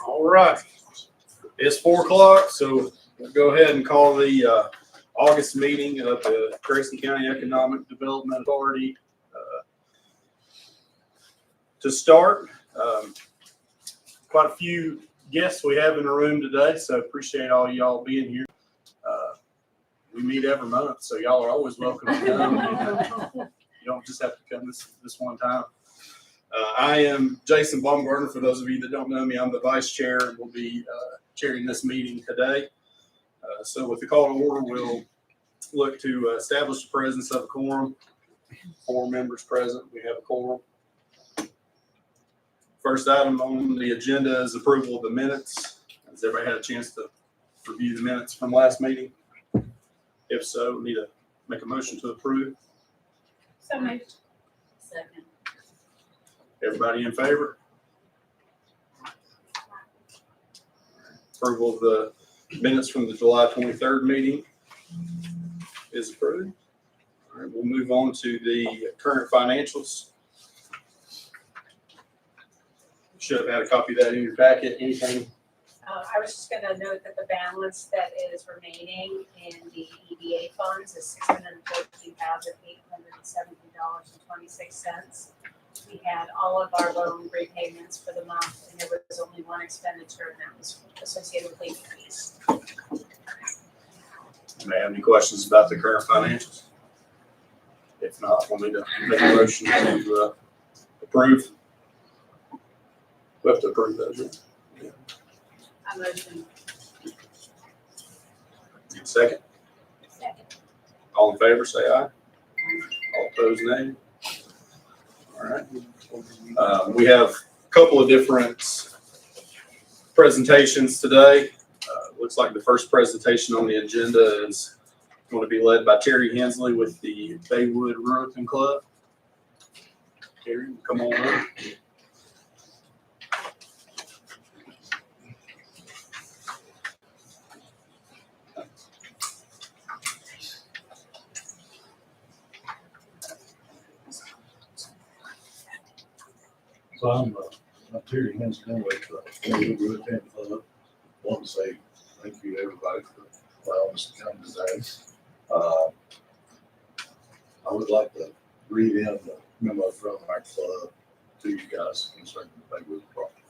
All right, it's 4 o'clock, so we'll go ahead and call the August meeting of the Grayson County Economic Development Authority to start. Quite a few guests we have in the room today, so appreciate all y'all being here. We meet every month, so y'all are always welcome to come. You don't just have to come this one time. I am Jason Baumgartner. For those of you that don't know me, I'm the vice chair and will be chairing this meeting today. So with the call to order, we'll look to establish the presence of a quorum. 4 members present. We have a quorum. First item on the agenda is approval of the minutes. Has everybody had a chance to review the minutes from last meeting? If so, we need to make a motion to approve. So moved. Second. Everybody in favor? Approval of the minutes from the July 23rd meeting is approved. All right, we'll move on to the current financials. Should have had a copy of that in your packet. Anything? I was just going to note that the balance that is remaining in the EDA funds is $614,870.26. We had all of our loan repayments for the month, and there was only one expenditure, and that was associated with legal fees. May I have any questions about the current financials? If not, we'll need to make a motion to approve. We have to approve those. Yeah. I motion. Second. Second. All in favor, say aye. All opposed, nay. All right. We have a couple of different presentations today. Looks like the first presentation on the agenda is going to be led by Terry Hensley with the Baywood Ruritan Club. Terry, come on up. So I'm Terry Hensley with Baywood Ruritan Club. I want to say thank you to everybody for allowing us to come today. I would like to read in the memo from our club to you guys concerning the Baywood property.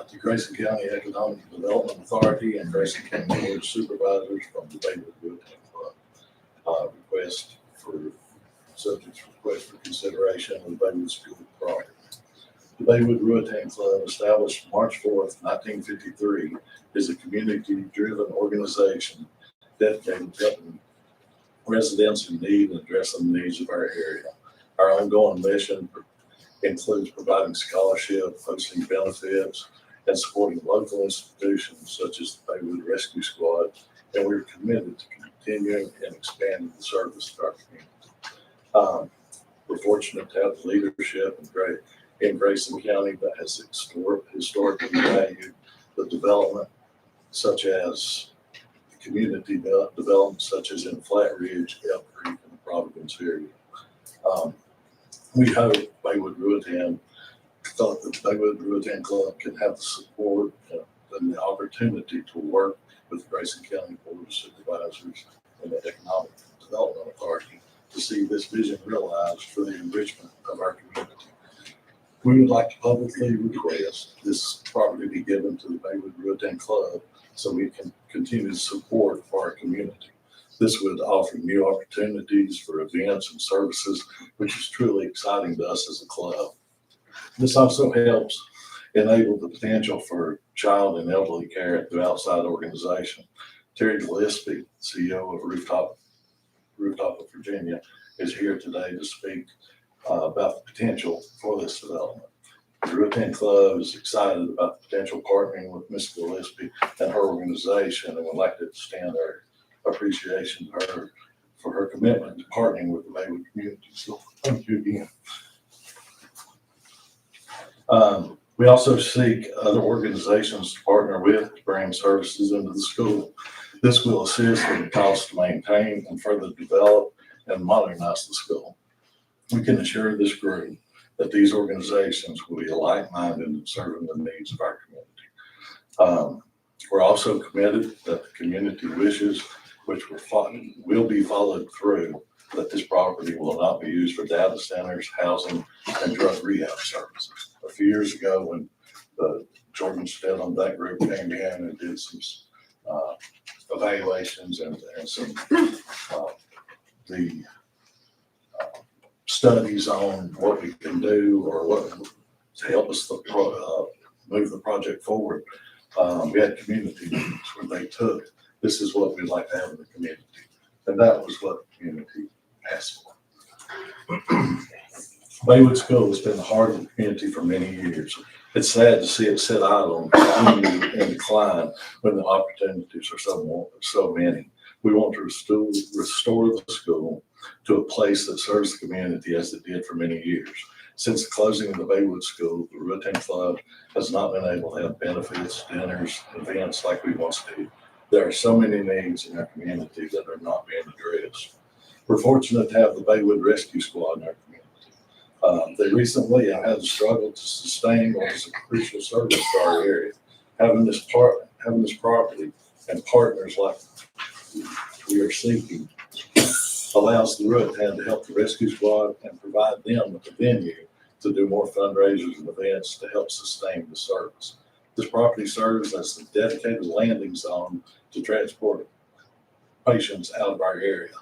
To Grayson County Economic Development Authority and Grayson County Board of Supervisors from the Baywood Ruritan Club. Subject request for consideration of the Baywood School property. The Baywood Ruritan Club, established March 4th, 1953, is a community-driven organization dedicated to helping residents in need and addressing the needs of our area. Our ongoing mission includes providing scholarship, hosting benefits, and supporting local institutions such as the Baywood Rescue Squad, and we're committed to continuing and expanding the service to our community. We're fortunate to have the leadership in Grayson County that has historically valued the development, such as the community development, such as in Flat Ridge, Elk Creek, and the Providence area. We hope Baywood Ruritan Club can have the support and the opportunity to work with Grayson County Board of Supervisors and the Economic Development Authority to see this vision realized for the enrichment of our community. We would like to publicly request this property be given to the Baywood Ruritan Club so we can continue to support for our community. This would offer new opportunities for events and services, which is truly exciting to us as a club. This also helps enable the potential for child and elderly care through outside organization. Terry Gillespie, CEO of Rooftop of Virginia, is here today to speak about the potential for this development. The Ruritan Club is excited about the potential partnering with Ms. Gillespie and her organization, and would like to extend our appreciation to her for her commitment to partnering with the Baywood community. So thank you again. We also seek other organizations to partner with to bring services into the school. This will assist in the cost to maintain and further develop and modernize the school. We can assure this group that these organizations will be like-minded in serving the needs of our community. We're also committed that the community wishes, which will be followed through, that this property will not be used for data centers, housing, and drug rehab services. A few years ago, when the Jordan Stedham, that group came in and did some evaluations and some the studies on what we can do or what to help us move the project forward. We had community meetings where they took, this is what we'd like to have in the community. And that was what the community asked for. Baywood School has been the heart of the community for many years. It's sad to see it sit idle and decline when the opportunities are so many. We want to restore the school to a place that serves the community as it did for many years. Since the closing of the Baywood School, the Ruritan Club has not been able to have benefits, dinners, events like we once did. There are so many needs in our community that are not being addressed. We're fortunate to have the Baywood Rescue Squad in our community. They recently have had to struggle to sustain what is a crucial service to our area. Having this property and partners like we are seeking allows the Ruritan to help the rescue squad and provide them with a venue to do more fundraisers and events to help sustain the service. This property serves as a dedicated landing zone to transport patients out of our area.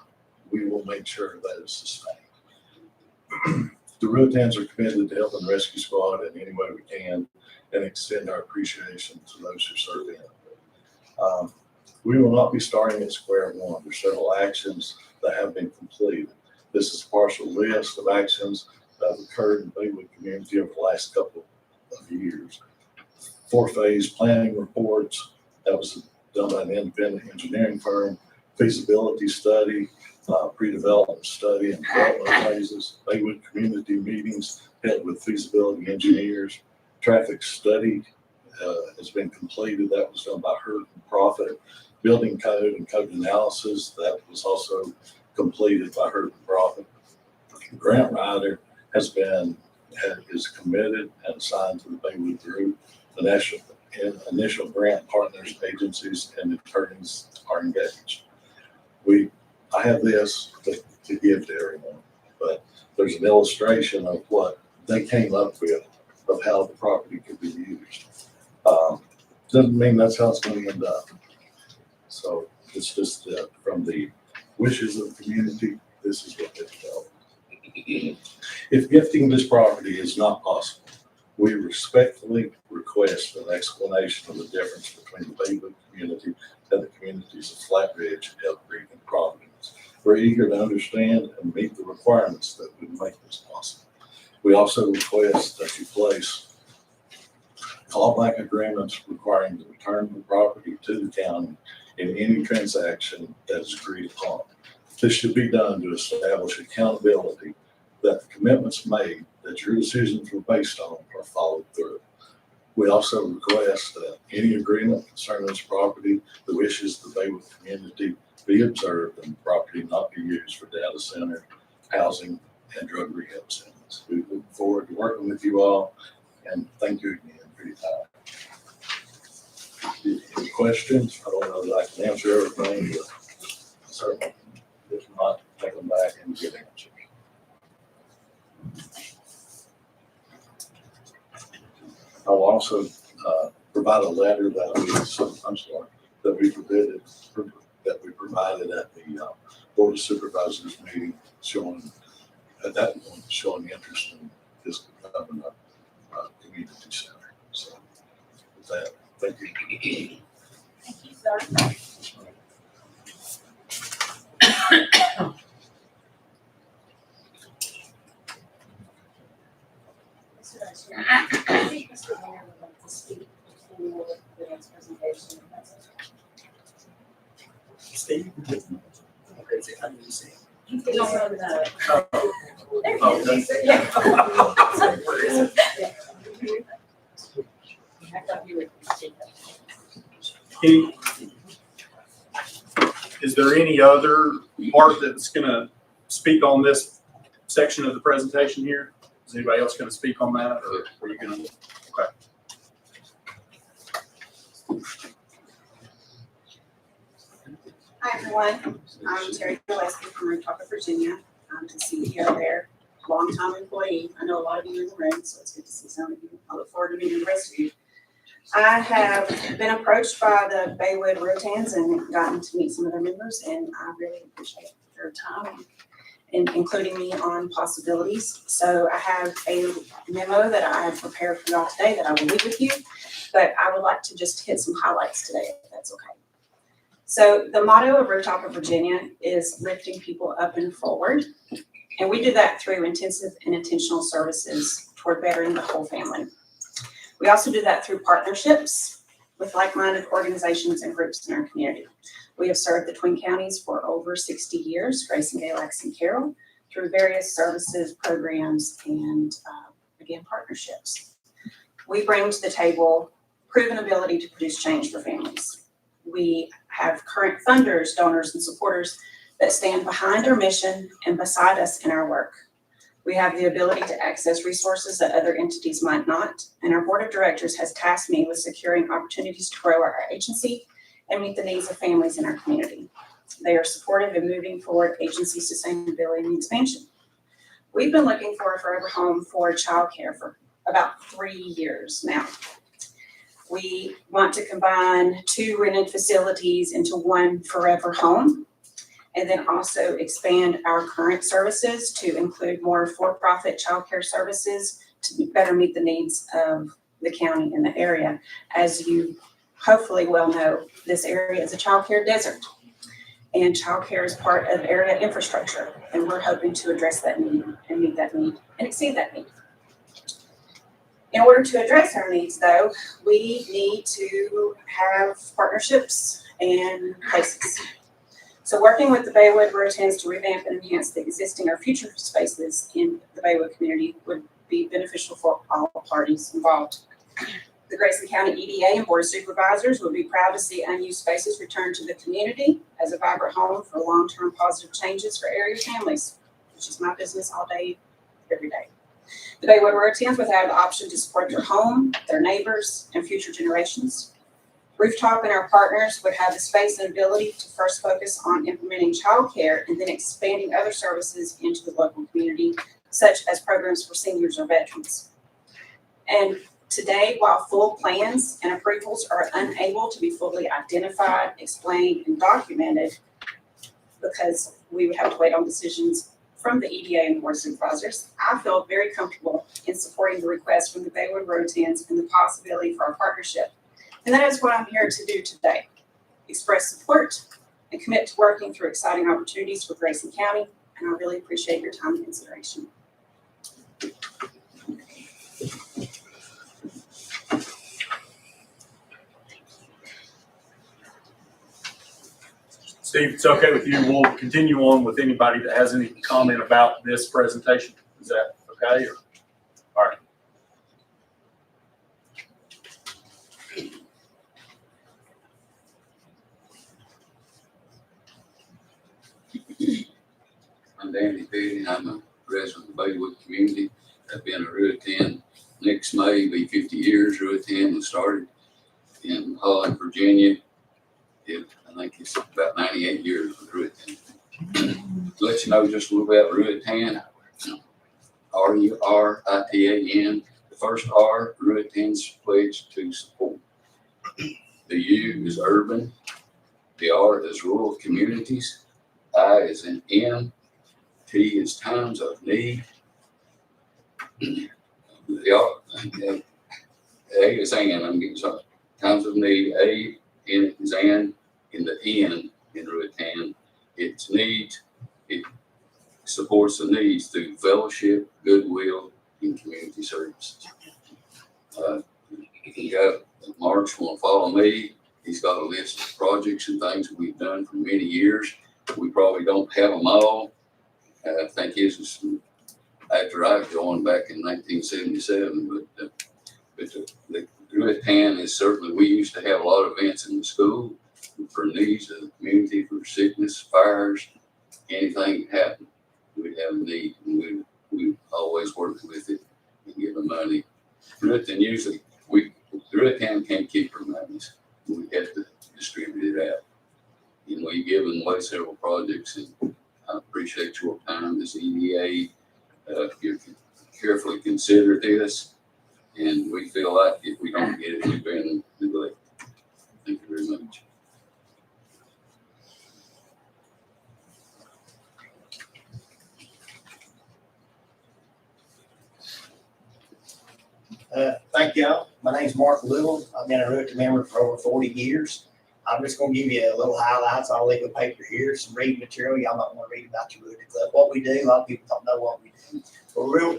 We will make sure that is sustained. The Ruritans are committed to helping the rescue squad in any way we can and extend our appreciation to those who serve in it. We will not be starting at square one. There's several actions that have been completed. This is a partial list of actions that have occurred in the Baywood community over the last couple of years. 4-phase planning reports that was done by an independent engineering firm, feasibility study, pre-development study and development phases, Baywood community meetings held with feasibility engineers, traffic study has been completed. That was done by Hurt and Profit. Building code and code analysis, that was also completed by Hurt and Profit. Grant writer is committed and assigned to the Baywood group. The initial grant partners, agencies, and attorneys are engaged. I have this to give to everyone, but there's an illustration of what they came up with of how the property could be used. Doesn't mean that's how it's going to end up. So it's just from the wishes of the community, this is what they developed. If gifting this property is not possible, we respectfully request an explanation of the difference between the Baywood community and the communities of Flat Ridge, Elk Creek, and Providence. We're eager to understand and meet the requirements that would make this possible. We also request that you place callback agreements requiring the return of the property to the county in any transaction that is agreed upon. This should be done to establish accountability that the commitments made that your decisions were based on are followed through. We also request that any agreement concerning this property, the wishes of the Baywood community be observed and the property not be used for data center, housing, and drug rehab centers. We look forward to working with you all, and thank you again for your time. Any questions? I don't know that I can answer everything, but certainly, if not, take them back and get answers. I will also provide a letter that we provided at the Board of Supervisors meeting showing interest in this becoming a community center. So with that, thank you. Thank you, sir. I think Mr. Mayor would like to speak before the next presentation. Steve? Okay, I didn't see him. You can also the. Oh, There okay. yeah. I thought you would speak. Is there any other part that's gonna speak on this section of the presentation here. Is anybody else going to speak on that, or are you going to? Okay. Hi, everyone. I'm Terry Gillespie from Ruritan, Virginia. I'm the CEO there, longtime employee. I know a lot of you in the room, so it's good to see some of you. I look forward to meeting the rest of you. I have been approached by the Baywood Ruritans and gotten to meet some of their members, and I really appreciate their time and including me on possibilities. So I have a memo that I have prepared for y'all today that I will leave with you, but I would like to just hit some highlights today, if that's okay. So the motto of Ruritan, Virginia is lifting people up and forward. And we do that through intensive and intentional services toward bettering the whole family. We also do that through partnerships with like-minded organizations and groups in our community. We have served the Twin Counties for over 60 years, Grayson, Galax, and Carroll, through various services, programs, and again, partnerships. We bring to the table proven ability to produce change for families. We have current funders, donors, and supporters that stand behind our mission and beside us in our work. We have the ability to access resources that other entities might not, and our board of directors has tasked me with securing opportunities to grow our agency and meet the needs of families in our community. They are supportive in moving forward agency sustainability and expansion. We've been looking for a forever home for childcare for about 3 years now. We want to combine 2 rented facilities into 1 forever home, and then also expand our current services to include more for-profit childcare services to better meet the needs of the county and the area. As you hopefully well know, this area is a childcare desert, and childcare is part of area infrastructure, and we're hoping to address that need and meet that need and exceed that need. In order to address our needs, though, we need to have partnerships and places. So working with the Baywood Ruritans to revamp and enhance the existing or future spaces in the Baywood community would be beneficial for all parties involved. The Grayson County EDA and Board of Supervisors would be proud to see unused spaces return to the community as a vibrant home for long-term positive changes for area families, which is my business all day, every day. The Baywood Ruritans would have the option to support their home, their neighbors, and future generations. Rooftop and our partners would have the space and ability to first focus on implementing childcare and then expanding other services into the local community, such as programs for seniors or veterans. And today, while full plans and approvals are unable to be fully identified, explained, and documented, because we would have to wait on decisions from the EDA and the Board of Supervisors, I feel very comfortable in supporting the request from the Baywood Ruritans and the possibility for our partnership. And that is what I'm here to do today. Express support and commit to working through exciting opportunities for Grayson County, and I really appreciate your time and consideration. Steve, it's okay with you. We'll continue on with anybody that has any comment about this presentation. Is that okay? All right. I'm Danny Petty. I'm a resident of the Baywood community. I've been a Ruritan. Next May be 50 years. Ruritan was started in Holland, Virginia. I think it's about 98 years with Ruritan. To let you know just a little bit about Ruritan, Ruritan. The first R, Ruritan's pledge to support. The U is urban. The R is rural communities. I is an N. T is times of need. The R, A is an, I'm getting sorry. Times of need. A, N is an. In the N in Ruritan, it's needs. It supports the needs through fellowship, goodwill, and community services. You got Mark's going to follow me. He's got a list of projects and things that we've done for many years. We probably don't have them all. I think his was after I joined back in 1977, but the Ruritan is certainly, we used to have a lot of events in the school for needs of the community, for sickness, fires, anything that happened. we'd have a need, and we always work with it and give them money. Ruritan usually, Ruritan can't keep our monies. We have to distribute it out. And we give them away several projects, and I appreciate your time as EDA. You carefully consider this, and we feel like if we don't get it, we've been neglected. Thank you very much. Thank y'all. My name's Mark Little. I've been a Ruritan member for over 40 years. I'm just going to give you a little highlights. I'll leave a paper here, some reading material. Y'all might want to read about the Ruritan Club. What we do, a lot of people don't know what we do.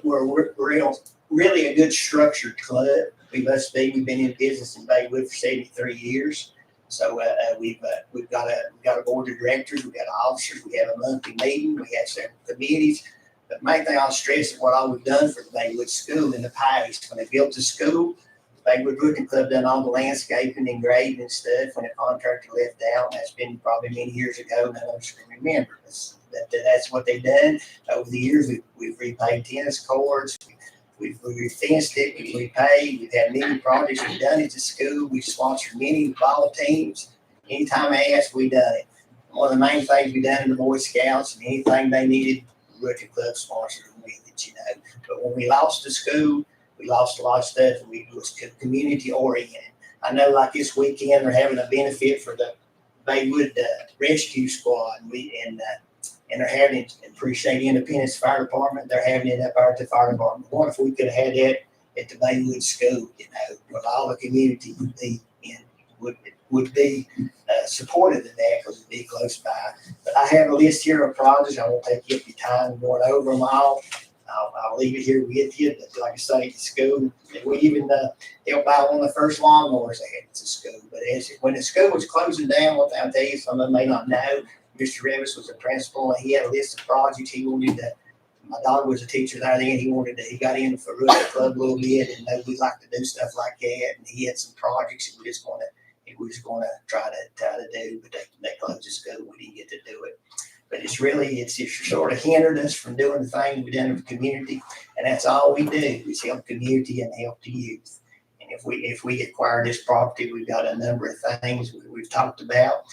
We're really a good structured club. We've been in business in Baywood for 73 years. So we've got a board of directors, we've got officers, we have a monthly meeting, we have several committees. But the main thing I'll stress is what all we've done for the Baywood School in the past. When they built the school, the Baywood Ruritan Club done all the landscaping and grading and stuff when the contractor left out. That's been probably many years ago. None of us can remember. That's what they've done. Over the years, we've repaid tennis courts, we've fenced it, we've repaid, we've had many projects we've done at the school. We've sponsored many ball teams. Anytime they asked, we done it. One of the main things we done in the Boy Scouts, and anything they needed, Ruritan Club sponsored them with it, But when we lost the school, we lost a lot of stuff, and it was community oriented. I know, like this weekend, they're having a benefit for the Baywood Rescue Squad, and they're having it. Appreciate Independence Fire Department. They're having it up there at the fire department. What if we could have had that at the Baywood School? Where all the community would be supportive of that because it'd be close by. But I have a list here of projects. I won't take up your time going over them all. I'll leave it here with you. But like I say, at the school, we even helped buy one of the first lawnmowers they had at the school. But when the school was closing down, what I'll tell you, some of them may not know, Mr. Revis was a principal, and he had a list of projects he wanted to. My daughter was a teacher there then. He got in for Ruritan Club a little bit, and we like to do stuff like that. And he had some projects he was going to try to do, but they closed the school. We didn't get to do it. But it's sort of hindered us from doing the things we done in the community, and that's all we do is help the community and help the youth. And if we acquire this property, we've got a number of things we've talked about,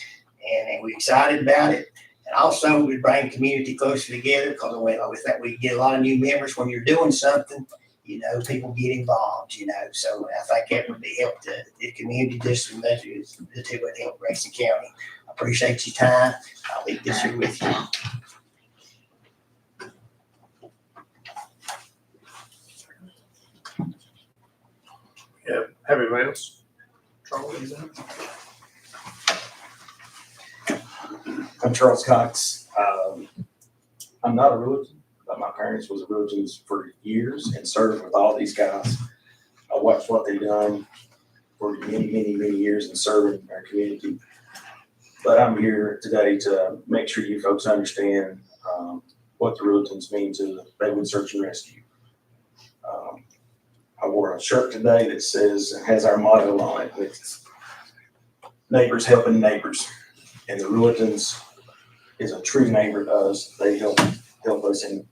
and we're excited about it. And also, we bring community closer together because with that we get a lot of new members. When you're doing something, people get involved. So I think that would be help the community just as much as it would help Grayson County. I appreciate your time. I'll leave this here with you. Yeah, have anybody else? Charlie, I'm Charles Cox. I'm not a Ruritan, but my parents was a Ruritans for years and served with all these guys. I watched what they've done for many, many, many years and serving our community. But I'm here today to make sure you folks understand what the Ruritans mean to the Baywood Search and Rescue. I wore a shirt today that has our motto on it. It's neighbors helping neighbors. And the Ruritans is a true neighbor to us. They help us in,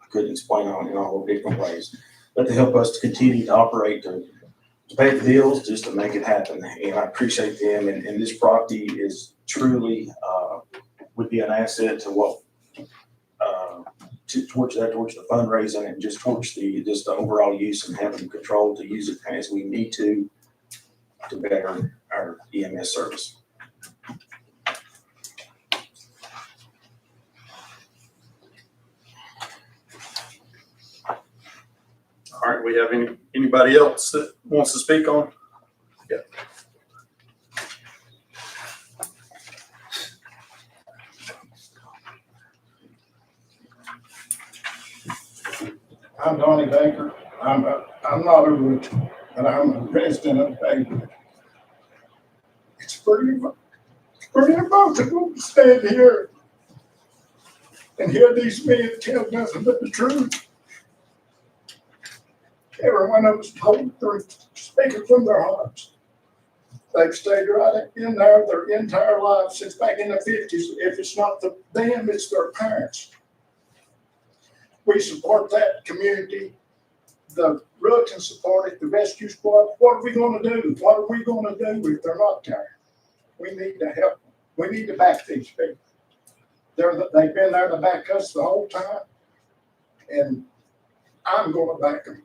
I couldn't explain in all different ways, but they help us to continue to operate, to pay the bills, just to make it happen. And I appreciate them. And this property is truly, would be an asset to what, towards the fundraising and just towards the overall use and having control to use it as we need to better our EMS service. All right, we have anybody else that wants to speak on? Yeah. I'm Donnie Baker. I'm not a Ruritan, but I'm a resident of Baywood. It's pretty emotional to stand here and hear these men tell nothing but the truth. Every one of us told they're speaking from their hearts. They've stayed right in there their entire lives since back in the 50s. If it's not them, it's their parents. we support that community. The Ruritan support it, the rescue squad. What are we gonna do? What are we gonna do if they're not there? We need to help them. We need to back these people. They've been there to back us the whole time. And I'm gonna back them.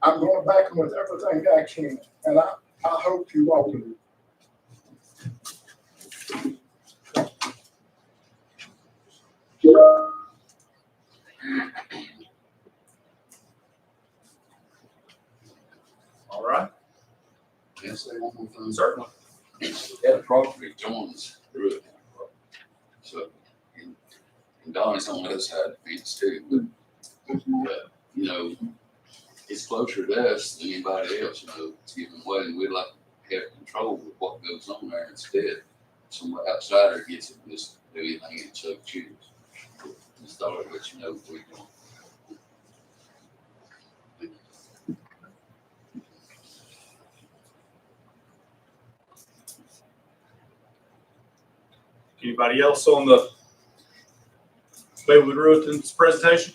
I'm gonna back them with everything I can. And I hope you all do. All right, Can I say one more thing? certainly. That property joins the Ruritan property. So, and Donnie's on the other side of the fence too, but, you know, it's closer to us than anybody else, you know, it's given away, and we'd like to have control of what goes on there instead. Some outsider gets it and just do anything and so choose. Just thought I'd let you know before you go. Anybody else on the Baywood Ruritan's presentation?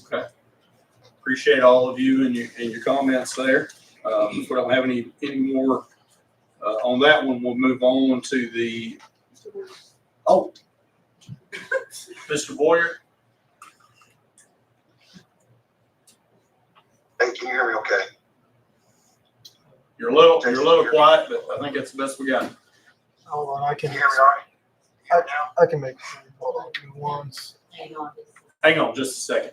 Okay. Appreciate all of you and your comments there. If we don't have any more on that one, we'll move on to the, oh, Mr. Boyer. Hey, can you hear me okay? You're a little quiet, but I think that's the best we got. Hold on, I Can can, you hear me all right? Can you hear me now? I can make sure. Hold on, give me once. Hang on just a second.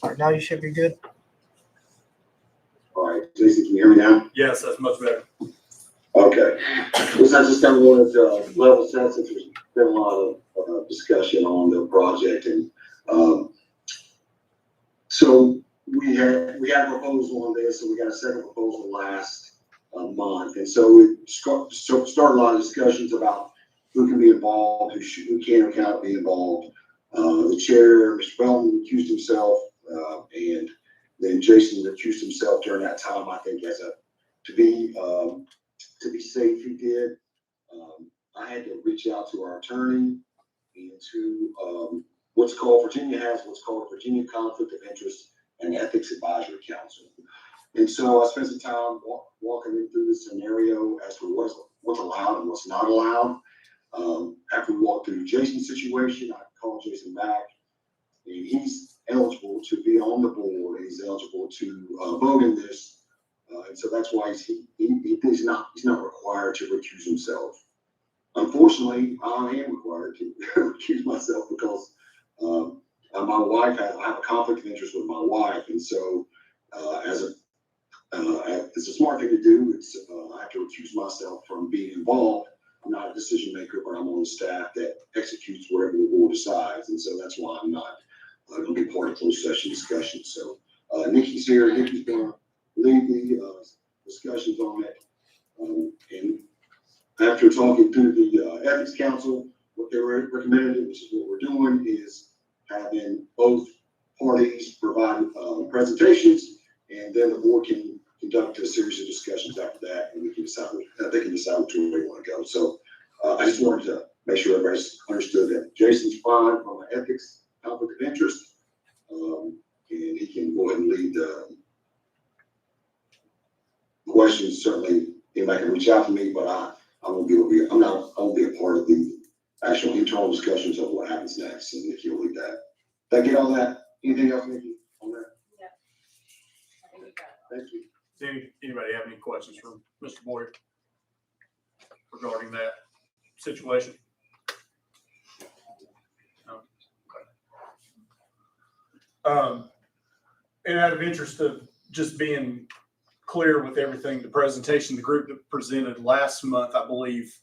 All right, now you should be good. All right, Jason, can you hear me now? Yes, that's much better. Okay. This I just kind of wanted to level set since there's been a lot of discussion on the project, and so we had a proposal on this, and we got a second proposal last month, and so we started a lot of discussions about who can be involved, who can or cannot be involved. The chair, Mr. Belton, recused himself, and then Jason recused himself during that time. I think to be safe, he did. I had to reach out to our attorney and to Virginia has what's called a Virginia Conflict of Interest and Ethics Advisory Council. And so I spent some time walking them through the scenario as to what's allowed and what's not allowed. After we walked through Jason's situation, I called Jason back, and he's eligible to be on the board, and he's eligible to vote in this. And so that's why he's not required to recuse himself. Unfortunately, I am required to recuse myself because my wife I have a conflict of interest with my wife, and so it's a smart thing to do. I have to recuse myself from being involved. I'm not a decision maker, but I'm on the staff that executes whatever the board decides, and so that's why I'm not going to be part of closed session discussions. So Nikki's here. Nikki's going to lead the discussions on it, and after talking to the Ethics Council, what they recommended, which is what we're doing, is having both parties provide presentations, and then the board can conduct a series of discussions after that, and we can decide. They can decide which way they want to go. So I just wanted to make sure everybody's understood that Jason's fine from an ethics conflict of interest, and he can go ahead and lead the questions. Certainly, anybody can reach out to me, but I won't be a part of the actual internal discussions of what happens next, and Nikki will lead that. Did I get all that? Anything else, Nikki, on that? Yeah. I think we got it. Thank you. Does anybody have any questions from Mr. Boyer regarding that situation? No? Okay. And out of interest of just being clear with everything, the presentation, the group that presented last month, I believe,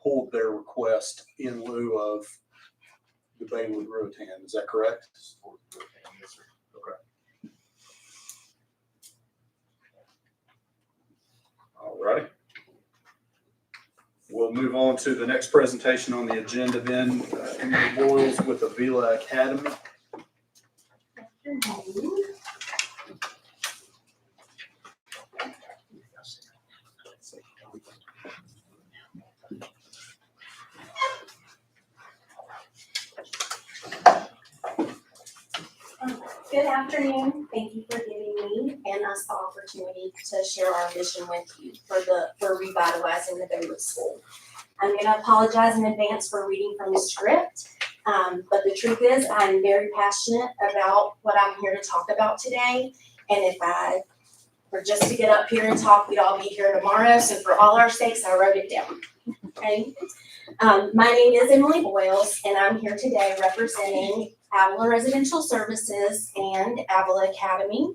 pulled their request in lieu of the Baywood Ruritan. Is that correct? Yes, sir. Okay. All righty. We'll move on to the next presentation on the agenda then, Emily Boyles with Avila Academy. Good afternoon. Thank you for giving me and us the opportunity to share our vision with you for revitalizing the Baywood School. I'm going to apologize in advance for reading from the script, but the truth is I'm very passionate about what I'm here to talk about today. And if I were just to get up here and talk, we'd all be here tomorrow. So for all our sakes, I wrote it down. Okay. My name is Emily Boyles, and I'm here today representing Avila Residential Services and Avila Academy.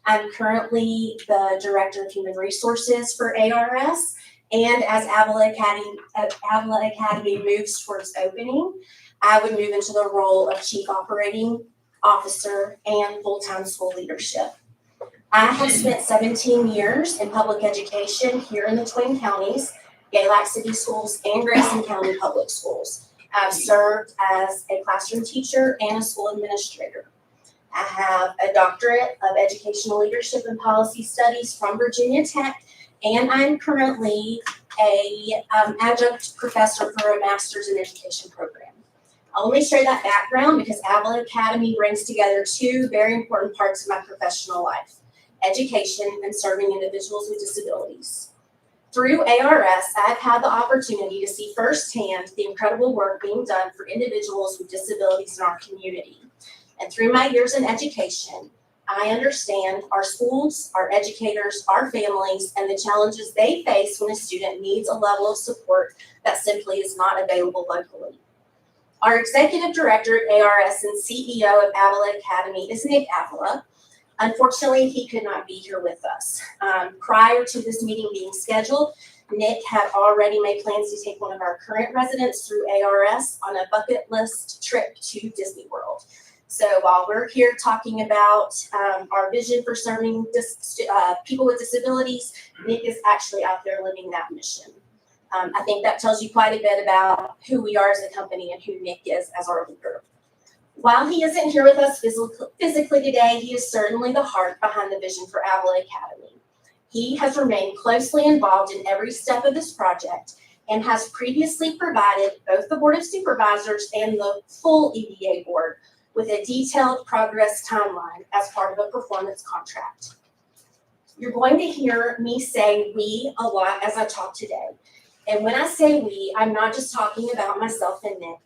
I'm currently the Director of Human Resources for ARS, and as Avila Academy moves towards opening, I would move into the role of Chief Operating Officer and full-time school leadership. I have spent 17 years in public education here in the Twin Counties, Galax City Schools, and Grayson County Public Schools. I've served as a classroom teacher and a school administrator. I have a doctorate of educational leadership and policy studies from Virginia Tech, and I'm currently a adjunct professor for a master's in education program. I'll only share that background because Avila Academy brings together two very important parts of my professional life: education and serving individuals with disabilities. Through ARS, I've had the opportunity to see firsthand the incredible work being done for individuals with disabilities in our community. And through my years in education, I understand our schools, our educators, our families, and the challenges they face when a student needs a level of support that simply is not available locally. Our executive director at ARS and CEO of Avila Academy is Nick Avila. Unfortunately, he could not be here with us. Prior to this meeting being scheduled, Nick had already made plans to take one of our current residents through ARS on a bucket list trip to Disney World. So while we're here talking about our vision for serving people with disabilities, Nick is actually out there living that mission. I think that tells you quite a bit about who we are as a company and who Nick is as our leader. While he isn't here with us physically today, he is certainly the heart behind the vision for Avila Academy. He has remained closely involved in every step of this project and has previously provided both the Board of Supervisors and the full EDA board with a detailed progress timeline as part of a performance contract. You're going to hear me say we a lot as I talk today. And when I say we, I'm not just talking about myself and Nick.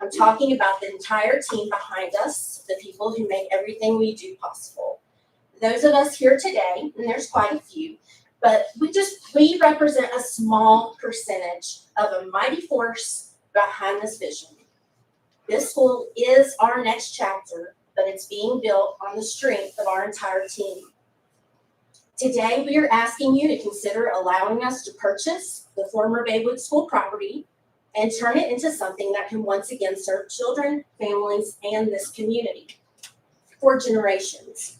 I'm talking about the entire team behind us, the people who make everything we do possible. Those of us here today, and there's quite a few, but we represent a small percentage of a mighty force behind this vision. This school is our next chapter, but it's being built on the strength of our entire team. Today, we are asking you to consider allowing us to purchase the former Baywood School property and turn it into something that can once again serve children, families, and this community for generations.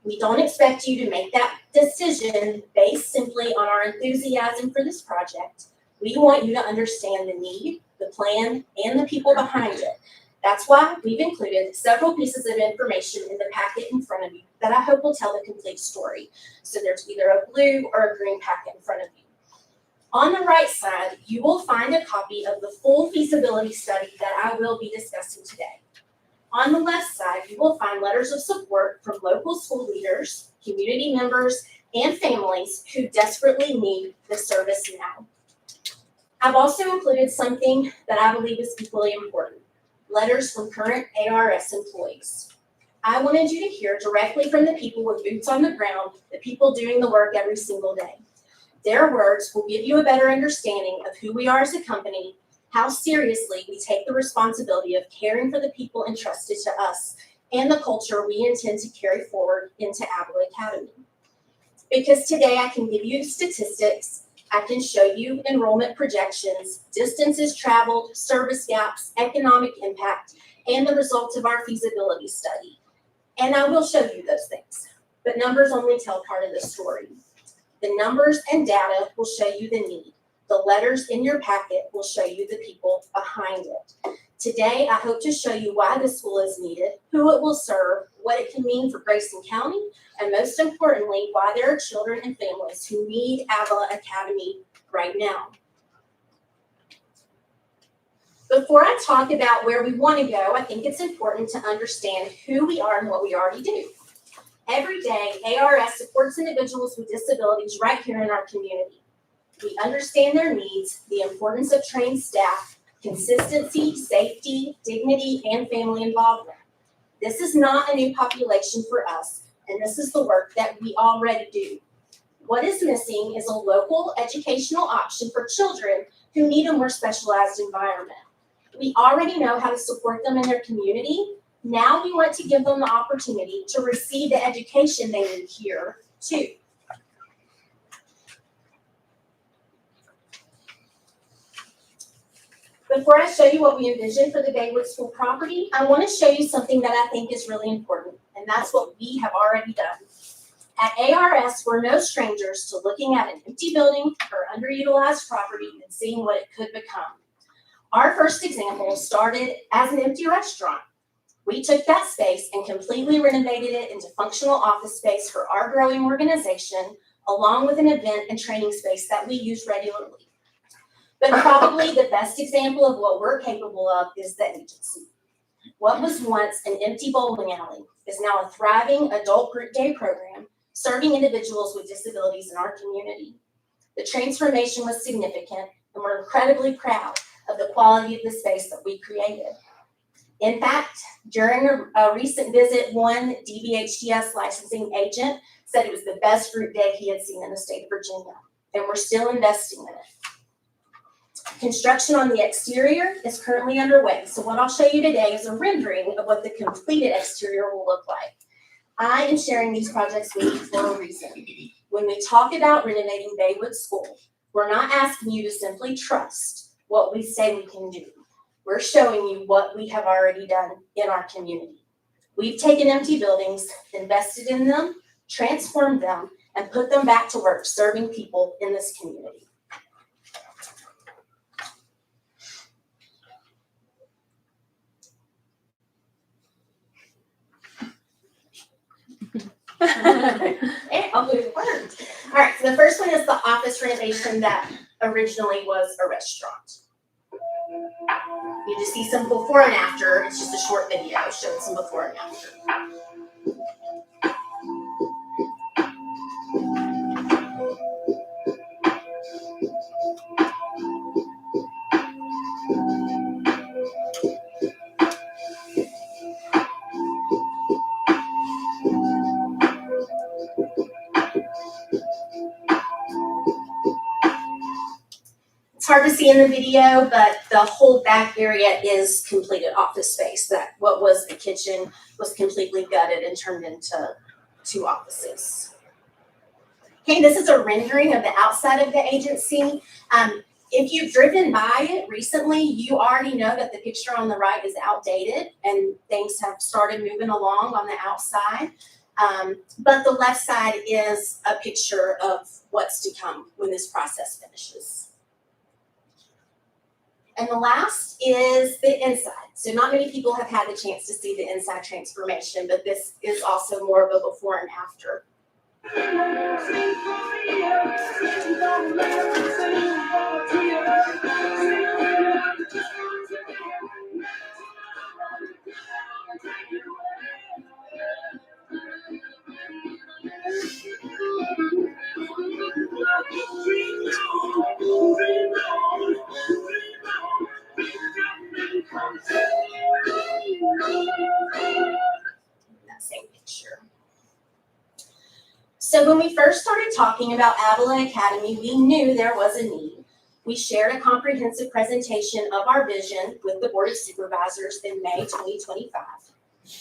We don't expect you to make that decision based simply on our enthusiasm for this project. We want you to understand the need, the plan, and the people behind it. That's why we've included several pieces of information in the packet in front of you that I hope will tell the complete story. So there's either a blue or a green packet in front of you. On the right side, you will find a copy of the full feasibility study that I will be discussing today. On the left side, you will find letters of support from local school leaders, community members, and families who desperately need the service now. I've also included something that I believe is equally important: letters from current ARS employees. I wanted you to hear directly from the people with boots on the ground, the people doing the work every single day. Their words will give you a better understanding of who we are as a company, how seriously we take the responsibility of caring for the people entrusted to us, and the culture we intend to carry forward into Avila Academy. Because today I can give you statistics, I can show you enrollment projections, distances traveled, service gaps, economic impact, and the results of our feasibility study. And I will show you those things, but numbers only tell part of the story. The numbers and data will show you the need. The letters in your packet will show you the people behind it. Today, I hope to show you why this school is needed, who it will serve, what it can mean for Grayson County, and most importantly, why there are children and families who need Avila Academy right now. Before I talk about where we want to go, I think it's important to understand who we are and what we already do. Every day, ARS supports individuals with disabilities right here in our community. We understand their needs, the importance of trained staff, consistency, safety, dignity, and family involvement. This is not a new population for us, and this is the work that we already do. What is missing is a local educational option for children who need a more specialized environment. We already know how to support them in their community. Now we want to give them the opportunity to receive the education they need here, too. Before I show you what we envision for the Baywood School property, I want to show you something that I think is really important, and that's what we have already done. At ARS, we're no strangers to looking at an empty building or underutilized property and seeing what it could become. Our first example started as an empty restaurant. We took that space and completely renovated it into functional office space for our growing organization, along with an event and training space that we use regularly. But probably the best example of what we're capable of is the agency. What was once an empty bowling alley is now a thriving adult group day program serving individuals with disabilities in our community. The transformation was significant, and we're incredibly proud of the quality of the space that we created. In fact, during a recent visit, one DBHTS licensing agent said it was the best group day he had seen in the state of Virginia, and we're still investing in it. Construction on the exterior is currently underway, so what I'll show you today is a rendering of what the completed exterior will look like. I am sharing these projects with you for a reason. When we talk about renovating Baywood School, we're not asking you to simply trust what we say we can do. We're showing you what we have already done in our community. We've taken empty buildings, invested in them, transformed them, and put them back to work serving people in this community. I'll move forward. All right, so the first one is the office renovation that originally was a restaurant. You just see some before and after. It's just a short video showing some before and after. It's hard to see in the video, but the whole back area is completed office space. That what was the kitchen was completely gutted and turned into 2 offices. Okay, this is a rendering of the outside of the agency. If you've driven by it recently, you already know that the picture on the right is outdated and things have started moving along on the outside. But the left side is a picture of what's to come when this process finishes. And the last is the inside. So not many people have had the chance to see the inside transformation, but this is also more of a before and after. That same picture. So when we first started talking about Avila Academy, we knew there was a need. We shared a comprehensive presentation of our vision with the Board of Supervisors in May 2025.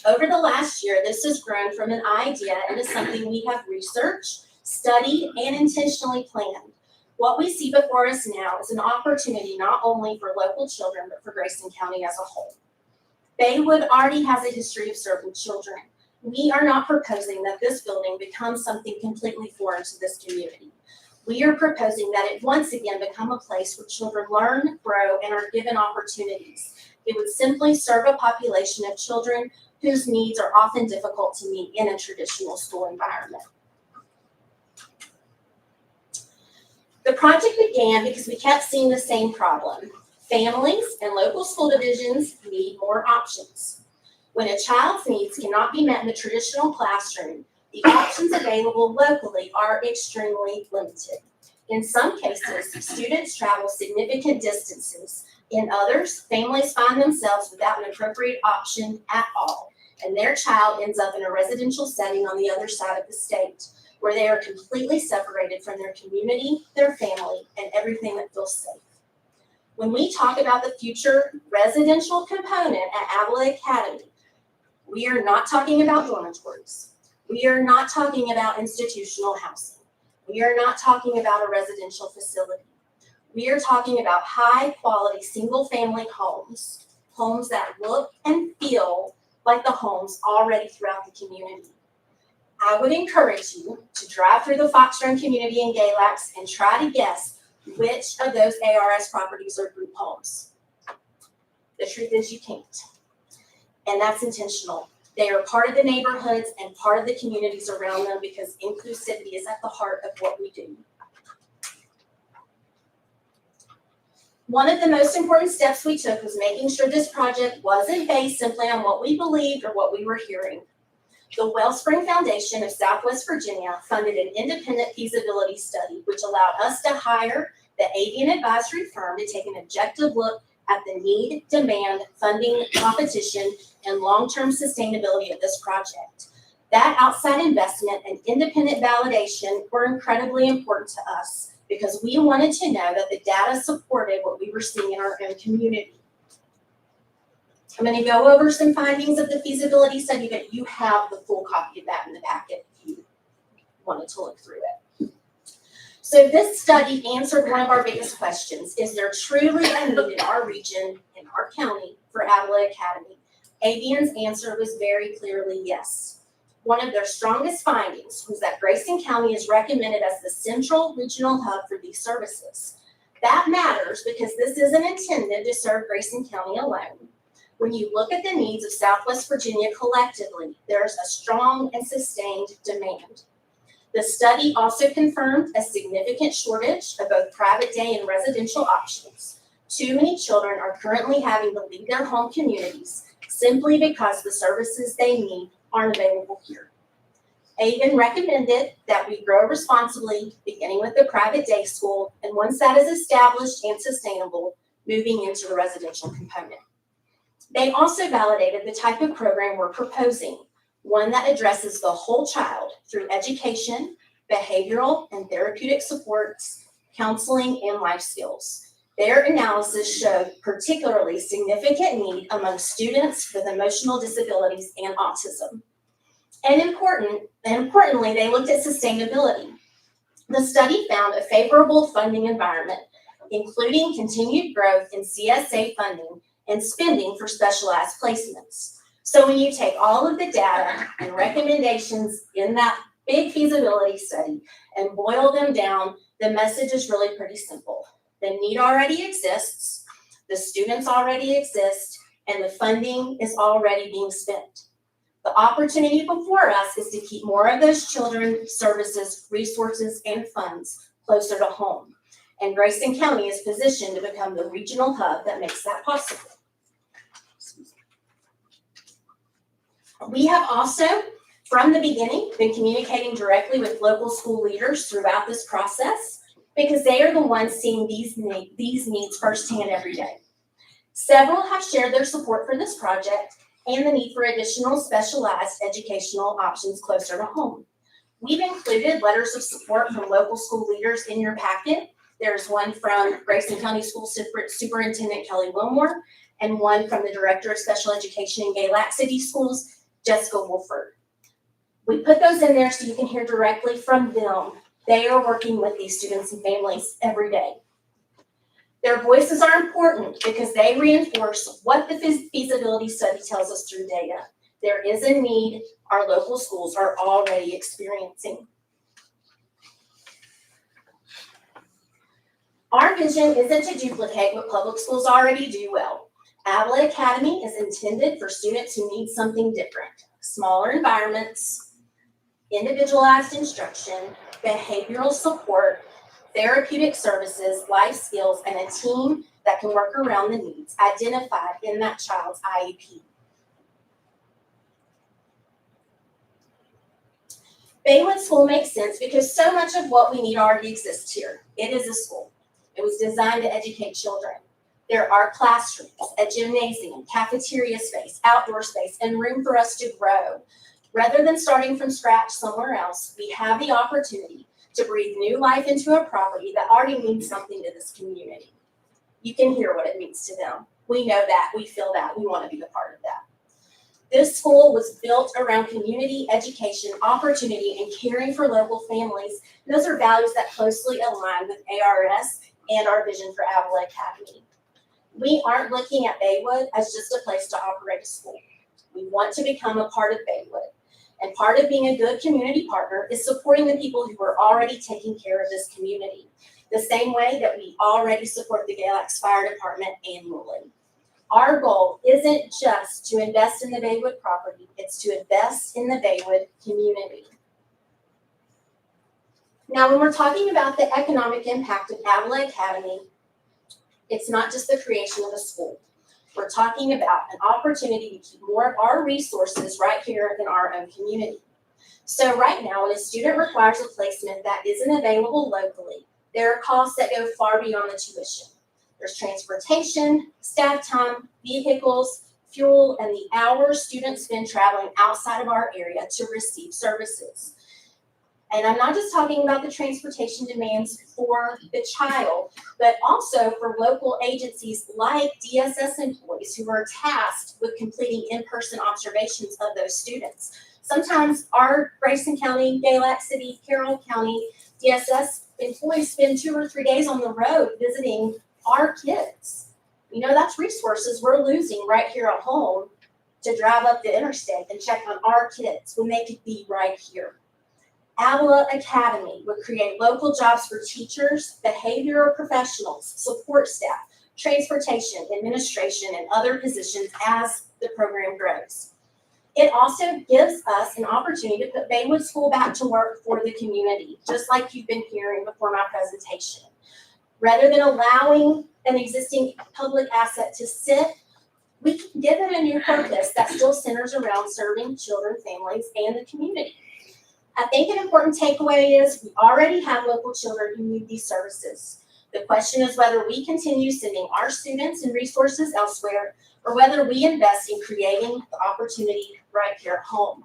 Over the last year, this has grown from an idea into something we have researched, studied, and intentionally planned. What we see before us now is an opportunity not only for local children, but for Grayson County as a whole. Baywood already has a history of serving children. We are not proposing that this building becomes something completely foreign to this community. We are proposing that it once again become a place where children learn, grow, and are given opportunities. It would simply serve a population of children whose needs are often difficult to meet in a traditional school environment. The project began because we kept seeing the same problem. Families and local school divisions need more options. When a child's needs cannot be met in the traditional classroom, the options available locally are extremely limited. In some cases, students travel significant distances. In others, families find themselves without an appropriate option at all, and their child ends up in a residential setting on the other side of the state, where they are completely separated from their community, their family, and everything that feels safe. When we talk about the future residential component at Avila Academy, we are not talking about dormitories. We are not talking about institutional housing. We are not talking about a residential facility. We are talking about high-quality single-family homes, homes that look and feel like the homes already throughout the community. I would encourage you to drive through the Fox Run community in Galax and try to guess which of those ARS properties are group homes. The truth is you can't. And that's intentional. They are part of the neighborhoods and part of the communities around them because inclusivity is at the heart of what we do. One of the most important steps we took was making sure this project wasn't based simply on what we believed or what we were hearing. The Wellspring Foundation of Southwest Virginia funded an independent feasibility study, which allowed us to hire the avian advisory firm to take an objective look at the need, demand, funding, competition, and long-term sustainability of this project. That outside investment and independent validation were incredibly important to us because we wanted to know that the data supported what we were seeing in our own community. I'm going to go over some findings of the feasibility study, but you have the full copy of that in the packet if you wanted to look through it. So this study answered one of our biggest questions. Is there truly a need in our region, in our county, for Avila Academy? Avian's answer was very clearly yes. One of their strongest findings was that Grayson County is recommended as the central regional hub for these services. That matters because this isn't intended to serve Grayson County alone. When you look at the needs of Southwest Virginia collectively, there's a strong and sustained demand. The study also confirmed a significant shortage of both private day and residential options. Too many children are currently having to leave their home communities simply because the services they need aren't available here. Avon recommended that we grow responsibly, beginning with the private day school, and once that is established and sustainable, moving into the residential component. They also validated the type of program we're proposing, one that addresses the whole child through education, behavioral and therapeutic supports, counseling, and life skills. Their analysis showed particularly significant need among students with emotional disabilities and autism. And importantly, they looked at sustainability. The study found a favorable funding environment, including continued growth in CSA funding and spending for specialized placements. So when you take all of the data and recommendations in that big feasibility study and boil them down, the message is really pretty simple. The need already exists, the students already exist, and the funding is already being spent. The opportunity before us is to keep more of those children, services, resources, and funds closer to home. And Grayson County is positioned to become the regional hub that makes that possible. We have also, from the beginning, been communicating directly with local school leaders throughout this process because they are the ones seeing these needs firsthand every day. Several have shared their support for this project and the need for additional specialized educational options closer to home. We've included letters of support from local school leaders in your packet. There's one from Grayson County School Superintendent Kelly Wilmore and one from the Director of Special Education in Galax City Schools, Jessica Wolford. We put those in there so you can hear directly from them. They are working with these students and families every day. Their voices are important because they reinforce what the feasibility study tells us through data. There is a need our local schools are already experiencing. Our vision isn't to duplicate what public schools already do well. Avila Academy is intended for students who need something different. Smaller environments, individualized instruction, behavioral support, therapeutic services, life skills, and a team that can work around the needs identified in that child's IEP. Baywood School makes sense because so much of what we need already exists here. It is a school. It was designed to educate children. There are classrooms, a gymnasium, cafeteria space, outdoor space, and room for us to grow. Rather than starting from scratch somewhere else, we have the opportunity to breathe new life into a property that already means something to this community. You can hear what it means to them. We know that, we feel that, we want to be a part of that. This school was built around community, education, opportunity, and caring for local families. And those are values that closely align with ARS and our vision for Avila Academy. We aren't looking at Baywood as just a place to operate a school. We want to become a part of Baywood. And part of being a good community partner is supporting the people who are already taking care of this community, the same way that we already support the Galax Fire Department annually. Our goal isn't just to invest in the Baywood property, it's to invest in the Baywood community. Now, when we're talking about the economic impact of Avila Academy, it's not just the creation of a school. We're talking about an opportunity to keep more of our resources right here in our own community. So right now, when a student requires a placement that isn't available locally, there are costs that go far beyond the tuition. There's transportation, staff time, vehicles, fuel, and the hours students spend traveling outside of our area to receive services. And I'm not just talking about the transportation demands for the child, but also for local agencies like DSS employees who are tasked with completing in-person observations of those students. Sometimes our Grayson County, Galax City, Carroll County DSS employees spend 2 or 3 days on the road visiting our kids. You know, that's resources we're losing right here at home to drive up the interstate and check on our kids when they could be right here. Avila Academy would create local jobs for teachers, behavioral professionals, support staff, transportation, administration, and other positions as the program grows. It also gives us an opportunity to put Baywood School back to work for the community, just like you've been hearing before my presentation. Rather than allowing an existing public asset to sit, we can give it a new purpose that still centers around serving children, families, and the community. I think an important takeaway is we already have local children who need these services. The question is whether we continue sending our students and resources elsewhere, or whether we invest in creating the opportunity right here at home.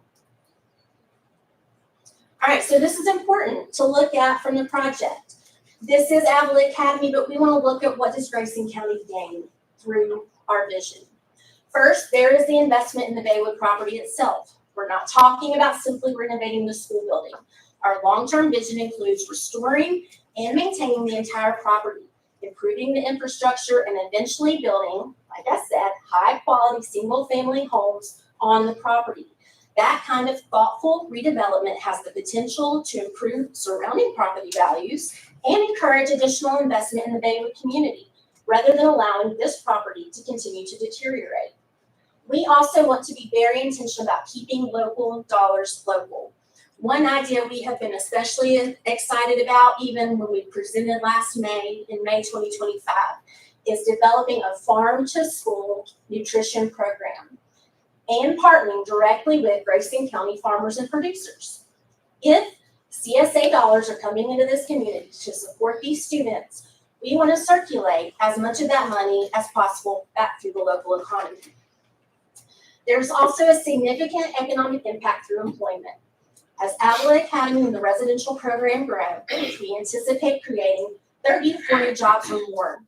All right, so this is important to look at from the project. This is Avila Academy, but we want to look at what does Grayson County gain through our vision. First, there is the investment in the Baywood property itself. We're not talking about simply renovating the school building. Our long-term vision includes restoring and maintaining the entire property, improving the infrastructure, and eventually building, like I said, high-quality single-family homes on the property. That kind of thoughtful redevelopment has the potential to improve surrounding property values and encourage additional investment in the Baywood community, rather than allowing this property to continue to deteriorate. We also want to be very intentional about keeping local dollars local. One idea we have been especially excited about, even when we presented last May, in May 2025, is developing a farm-to-school nutrition program and partnering directly with Grayson County farmers and producers. If CSA dollars are coming into this community to support these students, we want to circulate as much of that money as possible back through the local economy. There's also a significant economic impact through employment. As Avila Academy and the residential program grow, we anticipate creating 30 to 40 jobs or more.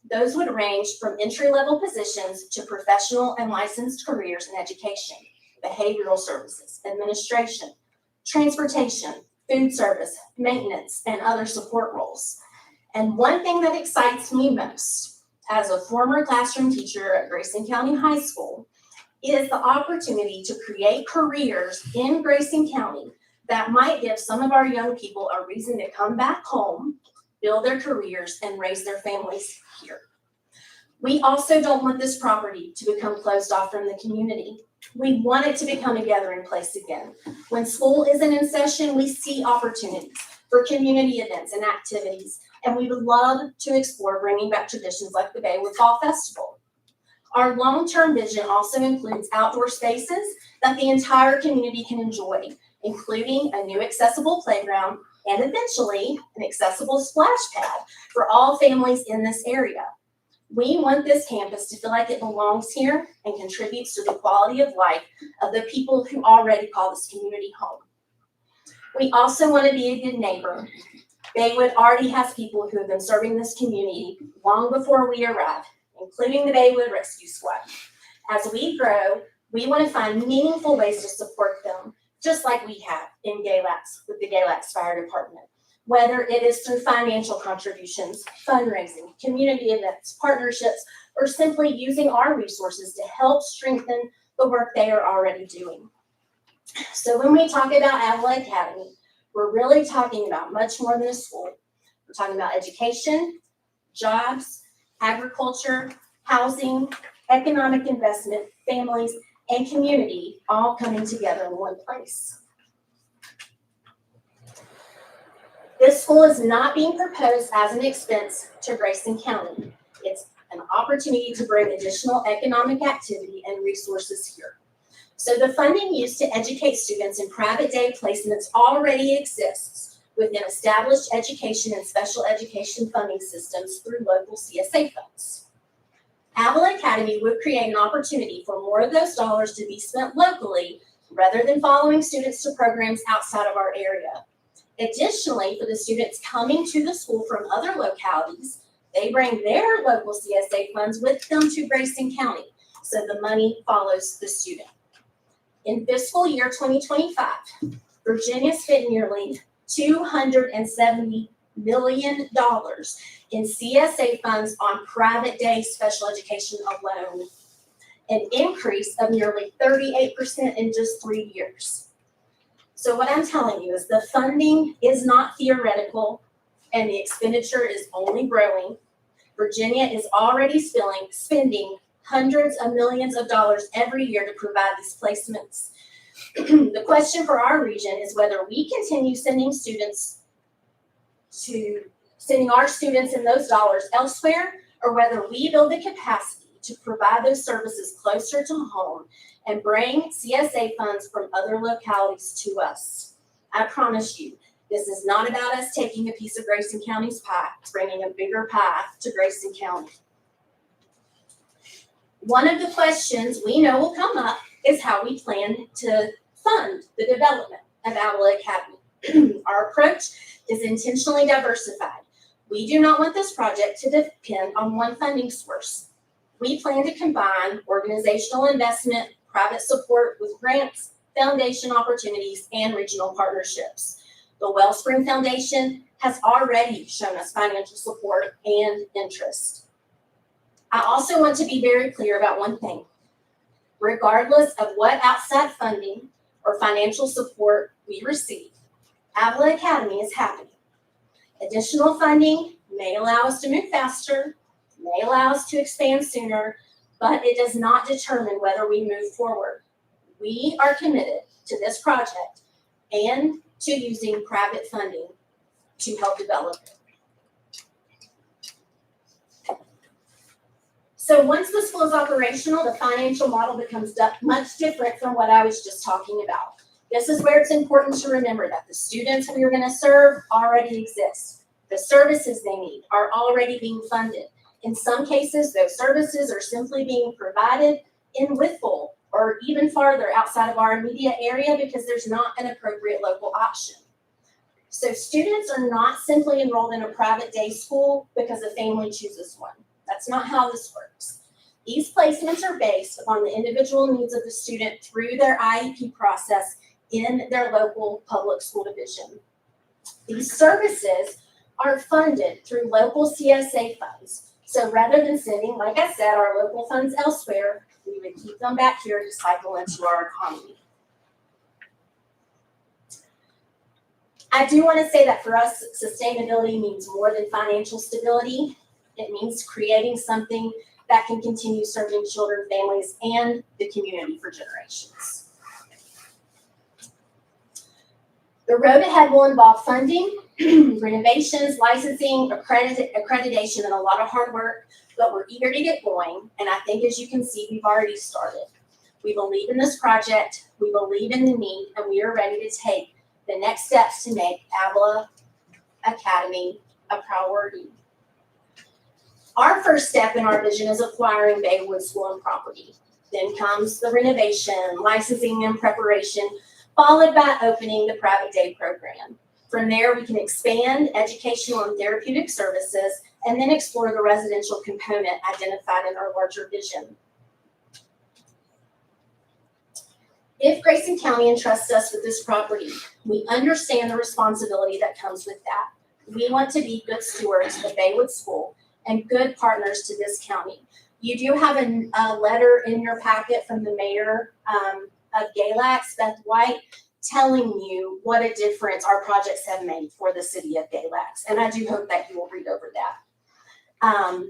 Those would range from entry-level positions to professional and licensed careers in education, behavioral services, administration, transportation, food service, maintenance, and other support roles. And one thing that excites me most, as a former classroom teacher at Grayson County High School, is the opportunity to create careers in Grayson County that might give some of our young people a reason to come back home build their careers, and raise their families here. We also don't want this property to become closed off from the community. We want it to become a gathering place again. When school isn't in session, we see opportunities for community events and activities, and we would love to explore bringing back traditions like the Baywood Fall Festival. Our long-term vision also includes outdoor spaces that the entire community can enjoy, including a new accessible playground and eventually an accessible splash pad for all families in this area. We want this campus to feel like it belongs here and contributes to the quality of life of the people who already call this community home. We also want to be a good neighbor. Baywood already has people who have been serving this community long before we arrive, including the Baywood Rescue Squad. As we grow, we want to find meaningful ways to support them, just like we have in Galax with the Galax Fire Department. Whether it is through financial contributions, fundraising, community events, partnerships, or simply using our resources to help strengthen the work they are already doing. So when we talk about Avila Academy, we're really talking about much more than a school. We're talking about education, jobs, agriculture, housing, economic investment, families, and community all coming together in one place. This school is not being proposed as an expense to Grayson County. It's an opportunity to bring additional economic activity and resources here. So the funding used to educate students in private day placements already exists within established education and special education funding systems through local CSA funds. Avila Academy would create an opportunity for more of those dollars to be spent locally rather than following students to programs outside of our area. Additionally, for the students coming to the school from other localities, they bring their local CSA funds with them to Grayson County, so the money follows the student. In fiscal year 2025, Virginia spent nearly $270 million in CSA funds on private day special education alone, an increase of nearly 38% in just 3 years. So what I'm telling you is the funding is not theoretical and the expenditure is only growing. Virginia is already spending hundreds of millions of dollars every year to provide these placements. The question for our region is whether we continue sending our students and those dollars elsewhere, or whether we build the capacity to provide those services closer to home and bring CSA funds from other localities to us. I promise you, this is not about us taking a piece of Grayson County's pie, bringing a bigger pie to Grayson County. One of the questions we know will come up is how we plan to fund the development of Avila Academy. Our approach is intentionally diversified. We do not want this project to depend on one funding source. We plan to combine organizational investment, private support with grants, foundation opportunities, and regional partnerships. The Wellspring Foundation has already shown us financial support and interest. I also want to be very clear about one thing. Regardless of what outside funding or financial support we receive, Avila Academy is happening. Additional funding may allow us to move faster, may allow us to expand sooner, but it does not determine whether we move forward. We are committed to this project and to using private funding to help develop it. So once the school is operational, the financial model becomes much different from what I was just talking about. This is where it's important to remember that the students we are going to serve already exist. The services they need are already being funded. In some cases, those services are simply being provided in Whitful or even farther outside of our immediate area because there's not an appropriate local option. So students are not simply enrolled in a private day school because a family chooses one. That's not how this works. These placements are based upon the individual needs of the student through their IEP process in their local public school division. These services are funded through local CSA funds. So rather than sending, like I said, our local funds elsewhere, we would keep them back here to cycle into our economy. I do want to say that for us, sustainability means more than financial stability. It means creating something that can continue serving children, families, and the community for generations. The road ahead will involve funding, renovations, licensing, accreditation, and a lot of hard work, but we're eager to get going, and I think as you can see, we've already started. We believe in this project, we believe in the need, and we are ready to take the next steps to make Avila Academy a priority. Our first step in our vision is acquiring Baywood School and property. Then comes the renovation, licensing, and preparation, followed by opening the private day program. From there, we can expand educational and therapeutic services and then explore the residential component identified in our larger vision. If Grayson County entrusts us with this property, we understand the responsibility that comes with that. We want to be good stewards of Baywood School and good partners to this county. You do have a letter in your packet from the mayor of Galax, Beth White, telling you what a difference our projects have made for the city of Galax. And I do hope that you will read over that.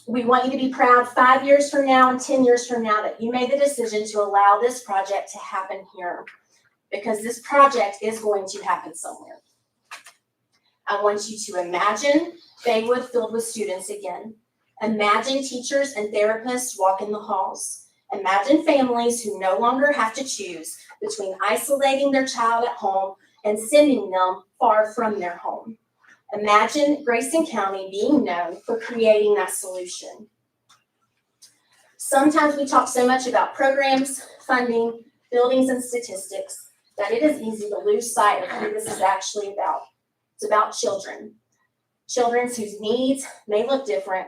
We want you to be proud 5 years from now and 10 years from now that you made the decision to allow this project to happen here, because this project is going to happen somewhere. I want you to imagine Baywood filled with students again. Imagine teachers and therapists walking the halls. Imagine families who no longer have to choose between isolating their child at home and sending them far from their home. Imagine Grayson County being known for creating that solution. Sometimes we talk so much about programs, funding, buildings, and statistics that it is easy to lose sight of who this is actually about. It's about children. Children whose needs may look different,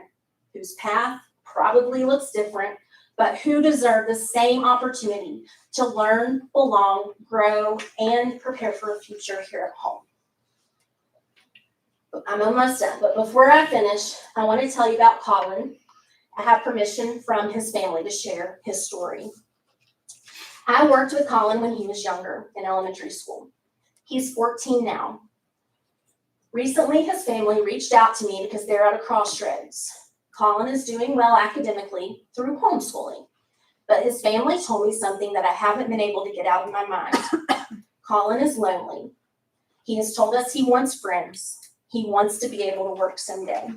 whose path probably looks different, but who deserve the same opportunity to learn, belong, grow, and prepare for a future here at home. I'm almost done, but before I finish, I want to tell you about Colin. I have permission from his family to share his story. I worked with Colin when he was younger in elementary school. He's 14 now. Recently, his family reached out to me because they're at a crossroads. Colin is doing well academically through homeschooling, but his family told me something that I haven't been able to get out of my mind. Colin is lonely. He has told us he wants friends. He wants to be able to work someday.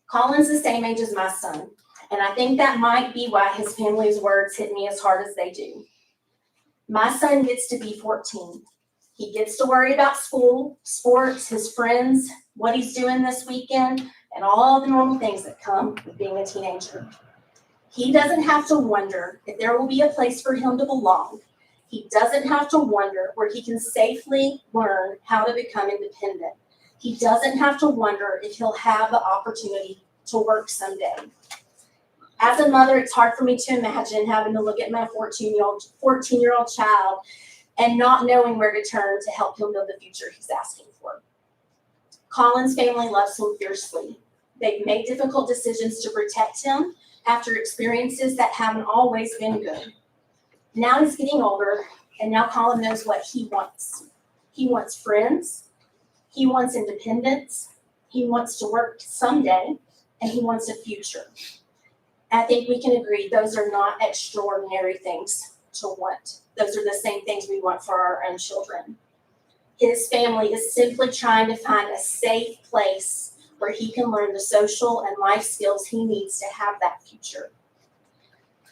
Colin's the same age as my son, and I think that might be why his family's words hit me as hard as they do. My son gets to be 14. He gets to worry about school, sports, his friends, what he's doing this weekend, and all the normal things that come with being a teenager. He doesn't have to wonder if there will be a place for him to belong. He doesn't have to wonder where he can safely learn how to become independent. He doesn't have to wonder if he'll have the opportunity to work someday. As a mother, it's hard for me to imagine having to look at my 14-year-old child and not knowing where to turn to help him build the future he's asking for. Colin's family loves him fiercely. They've made difficult decisions to protect him after experiences that haven't always been good. Now he's getting older, and now Colin knows what he wants. He wants friends. He wants independence. He wants to work someday, and he wants a future. I think we can agree those are not extraordinary things to want. Those are the same things we want for our own children. His family is simply trying to find a safe place where he can learn the social and life skills he needs to have that future.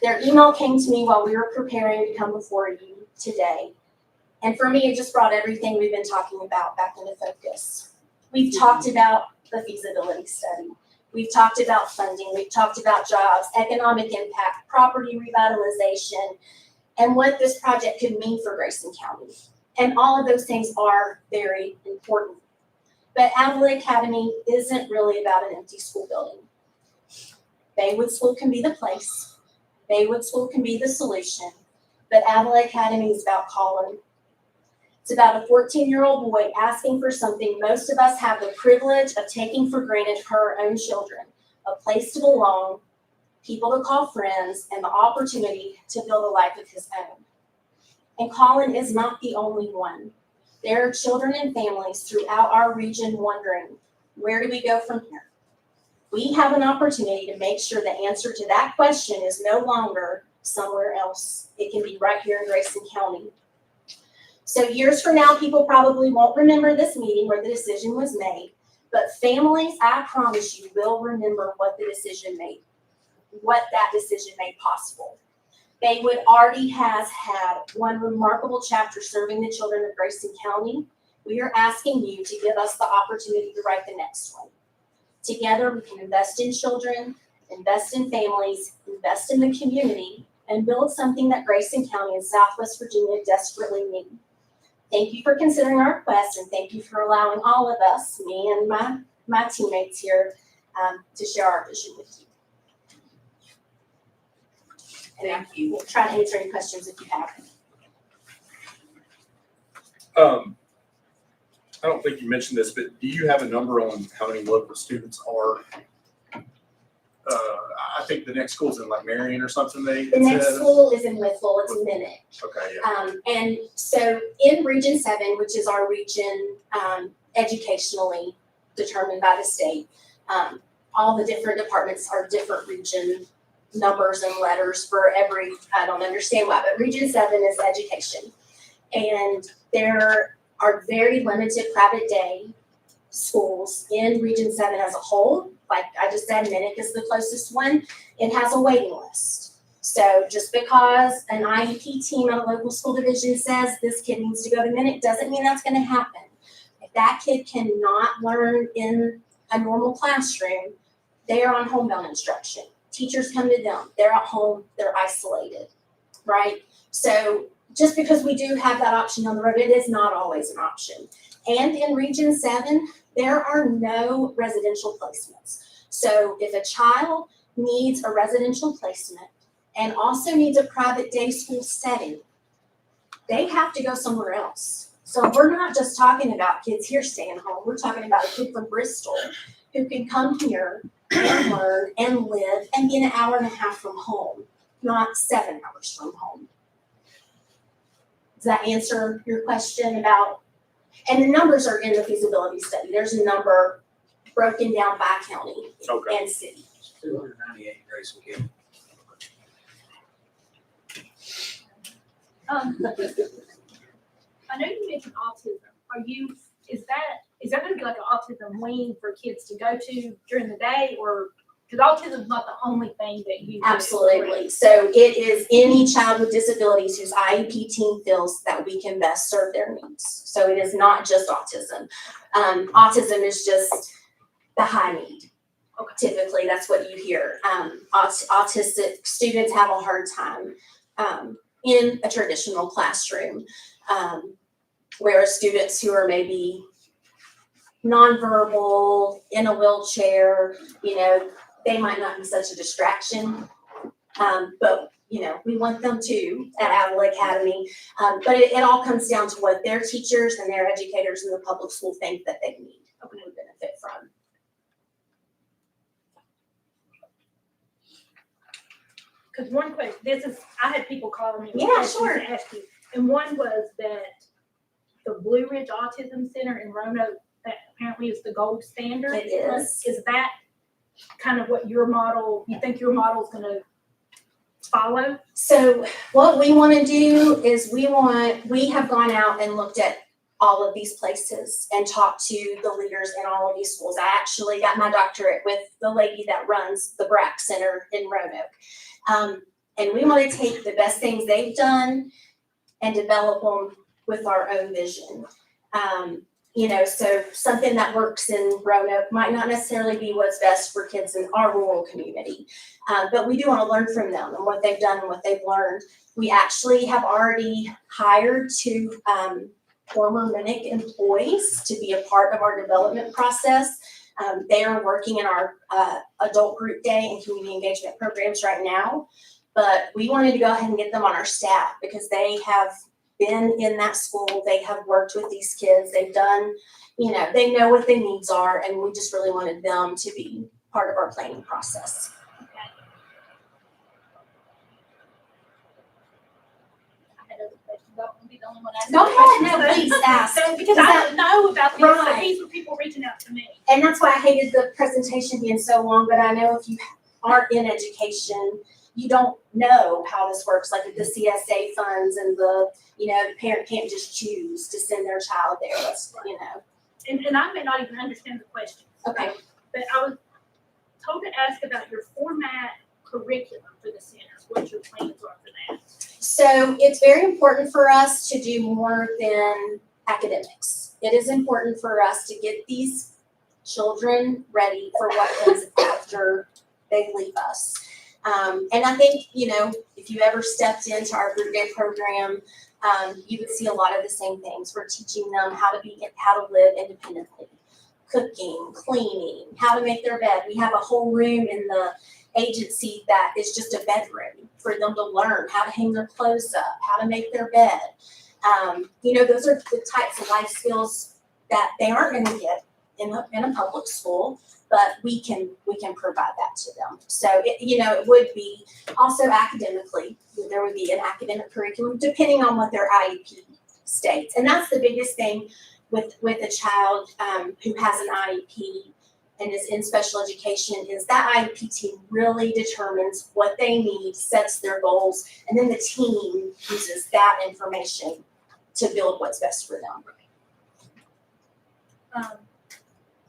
Their email came to me while we were preparing to come before you today. And for me, it just brought everything we've been talking about back into focus. We've talked about the feasibility study. We've talked about funding. We've talked about jobs, economic impact, property revitalization, and what this project could mean for Grayson County. And all of those things are very important. But Avila Academy isn't really about an empty school building. Baywood School can be the place. Baywood School can be the solution. But Avila Academy is about Colin. It's about a 14-year-old boy asking for something most of us have the privilege of taking for granted for our own children: a place to belong, people to call friends, and the opportunity to build a life of his own. And Colin is not the only one. There are children and families throughout our region wondering, where do we go from here? We have an opportunity to make sure the answer to that question is no longer somewhere else. It can be right here in Grayson County. So years from now, people probably won't remember this meeting where the decision was made, but families, I promise you, will remember what the decision made, what that decision made possible. Baywood already has had one remarkable chapter serving the children of Grayson County. We are asking you to give us the opportunity to write the next one. Together, we can invest in children, invest in families, invest in the community, and build something that Grayson County and Southwest Virginia desperately need. Thank you for considering our request, and thank you for allowing all of us, me and my teammates here, to share our vision with you. And we'll try to answer any questions if you have any. I don't think you mentioned this, but do you have a number on how many local students are? I think the next school's in like Marion or something. The next school is in Whitwell. It's Minnick. Okay, yeah. And so in Region 7, which is our region educationally determined by the state, all the different departments are different region numbers and letters for every, I don't understand why, but Region 7 is education. And there are very limited private day schools in Region 7 as a whole. Like I just said, Minnick is the closest one. It has a waiting list. So just because an IEP team at a local school division says this kid needs to go to Minnick doesn't mean that's going to happen. If that kid cannot learn in a normal classroom, they are on homebound instruction. Teachers come to them. They're at home. They're isolated, right? So just because we do have that option on the road, it is not always an option. And in Region 7, there are no residential placements. So if a child needs a residential placement and also needs a private day school setting, they have to go somewhere else. So we're not just talking about kids here staying home. We're talking about a kid from Bristol who can come here and learn and live and be an hour and a half from home, not 7 hours from home. Does that answer your question about, and the numbers are in the feasibility study. There's a number broken down by county and city. 298 Grayson County. I know you mentioned autism. Is there going to be like an autism wing for kids to go to during the day, or because autism is not the only thing that you do? Absolutely. So it is any child with disabilities whose IEP team feels that we can best serve their needs. So it is not just autism. Autism is just the high need. Okay. Typically, that's what you hear. Autistic students have a hard time in a traditional classroom, whereas students who are maybe nonverbal, in a wheelchair, they might not be such a distraction. But, we want them to at Avila Academy. But it all comes down to what their teachers and their educators in the public school think that they need and would benefit from. Because one question, I had people calling me. Yeah, sure. To ask you, and one was that the Blue Ridge Autism Center in Roanoke, that apparently is the gold standard. It is. Is that kind of what you think your model is going to follow? So what we want to do is we have gone out and looked at all of these places and talked to the leaders in all of these schools. I actually got my doctorate with the lady that runs the BRAC Center in Roanoke. And we want to take the best things they've done and develop them with our own vision. So something that works in Roanoke might not necessarily be what's best for kids in our rural community. But we do want to learn from them and what they've done and what they've learned. We actually have already hired 2 former Minnick employees to be a part of our development process. They are working in our adult group day and community engagement programs right now. But we wanted to go ahead and get them on our staff because they have been in that school. They have worked with these kids. They've done, they know what their needs are, and we just really wanted them to be part of our planning process. I had other questions. the only one asking. Go ahead, questions. no, please ask. So, because I don't know about this, so Right. these were people reaching out to me. And that's why I hated the presentation being so long, but I know if you aren't in education, you don't know how this works, like the CSA funds and the parent can't just choose to send their child there, And I may not even understand the question. Okay. But I was told to ask about your format curriculum for the center, what your plans are for that. So it's very important for us to do more than academics. It is important for us to get these children ready for what comes after they leave us. And I think, if you ever stepped into our boot camp program, you would see a lot of the same things. We're teaching them how to live independently, cooking, cleaning, how to make their bed. We have a whole room in the agency that is just a bedroom for them to learn how to hang their clothes up, how to make their bed. Those are the types of life skills that they aren't going to get in a public school, but we can provide that to them. So it would be also academically, there would be an academic curriculum depending on what their IEP states. And that's the biggest thing with a child who has an IEP and is in special education, is that IEP team really determines what they need, sets their goals, and then the team uses that information to build what's best for them.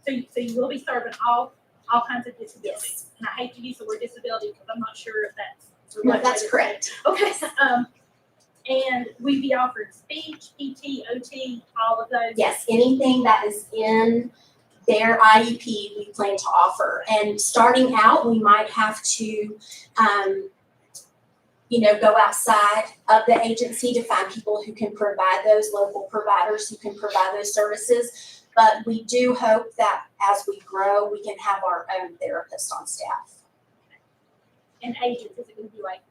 So you will be serving all kinds of disabilities. Yes. And I hate to use the word disability because I'm not sure if that's the No, right that's way to correct. say it. Okay. And we be offering speech, PT, OT, all of those. Yes, anything that is in their IEP, we plan to offer. And starting out, we might have to, go outside of the agency to find people who can provide those, local providers who can provide those services. But we do hope that as we grow, we can have our own therapist on staff. And ages, is it going to be like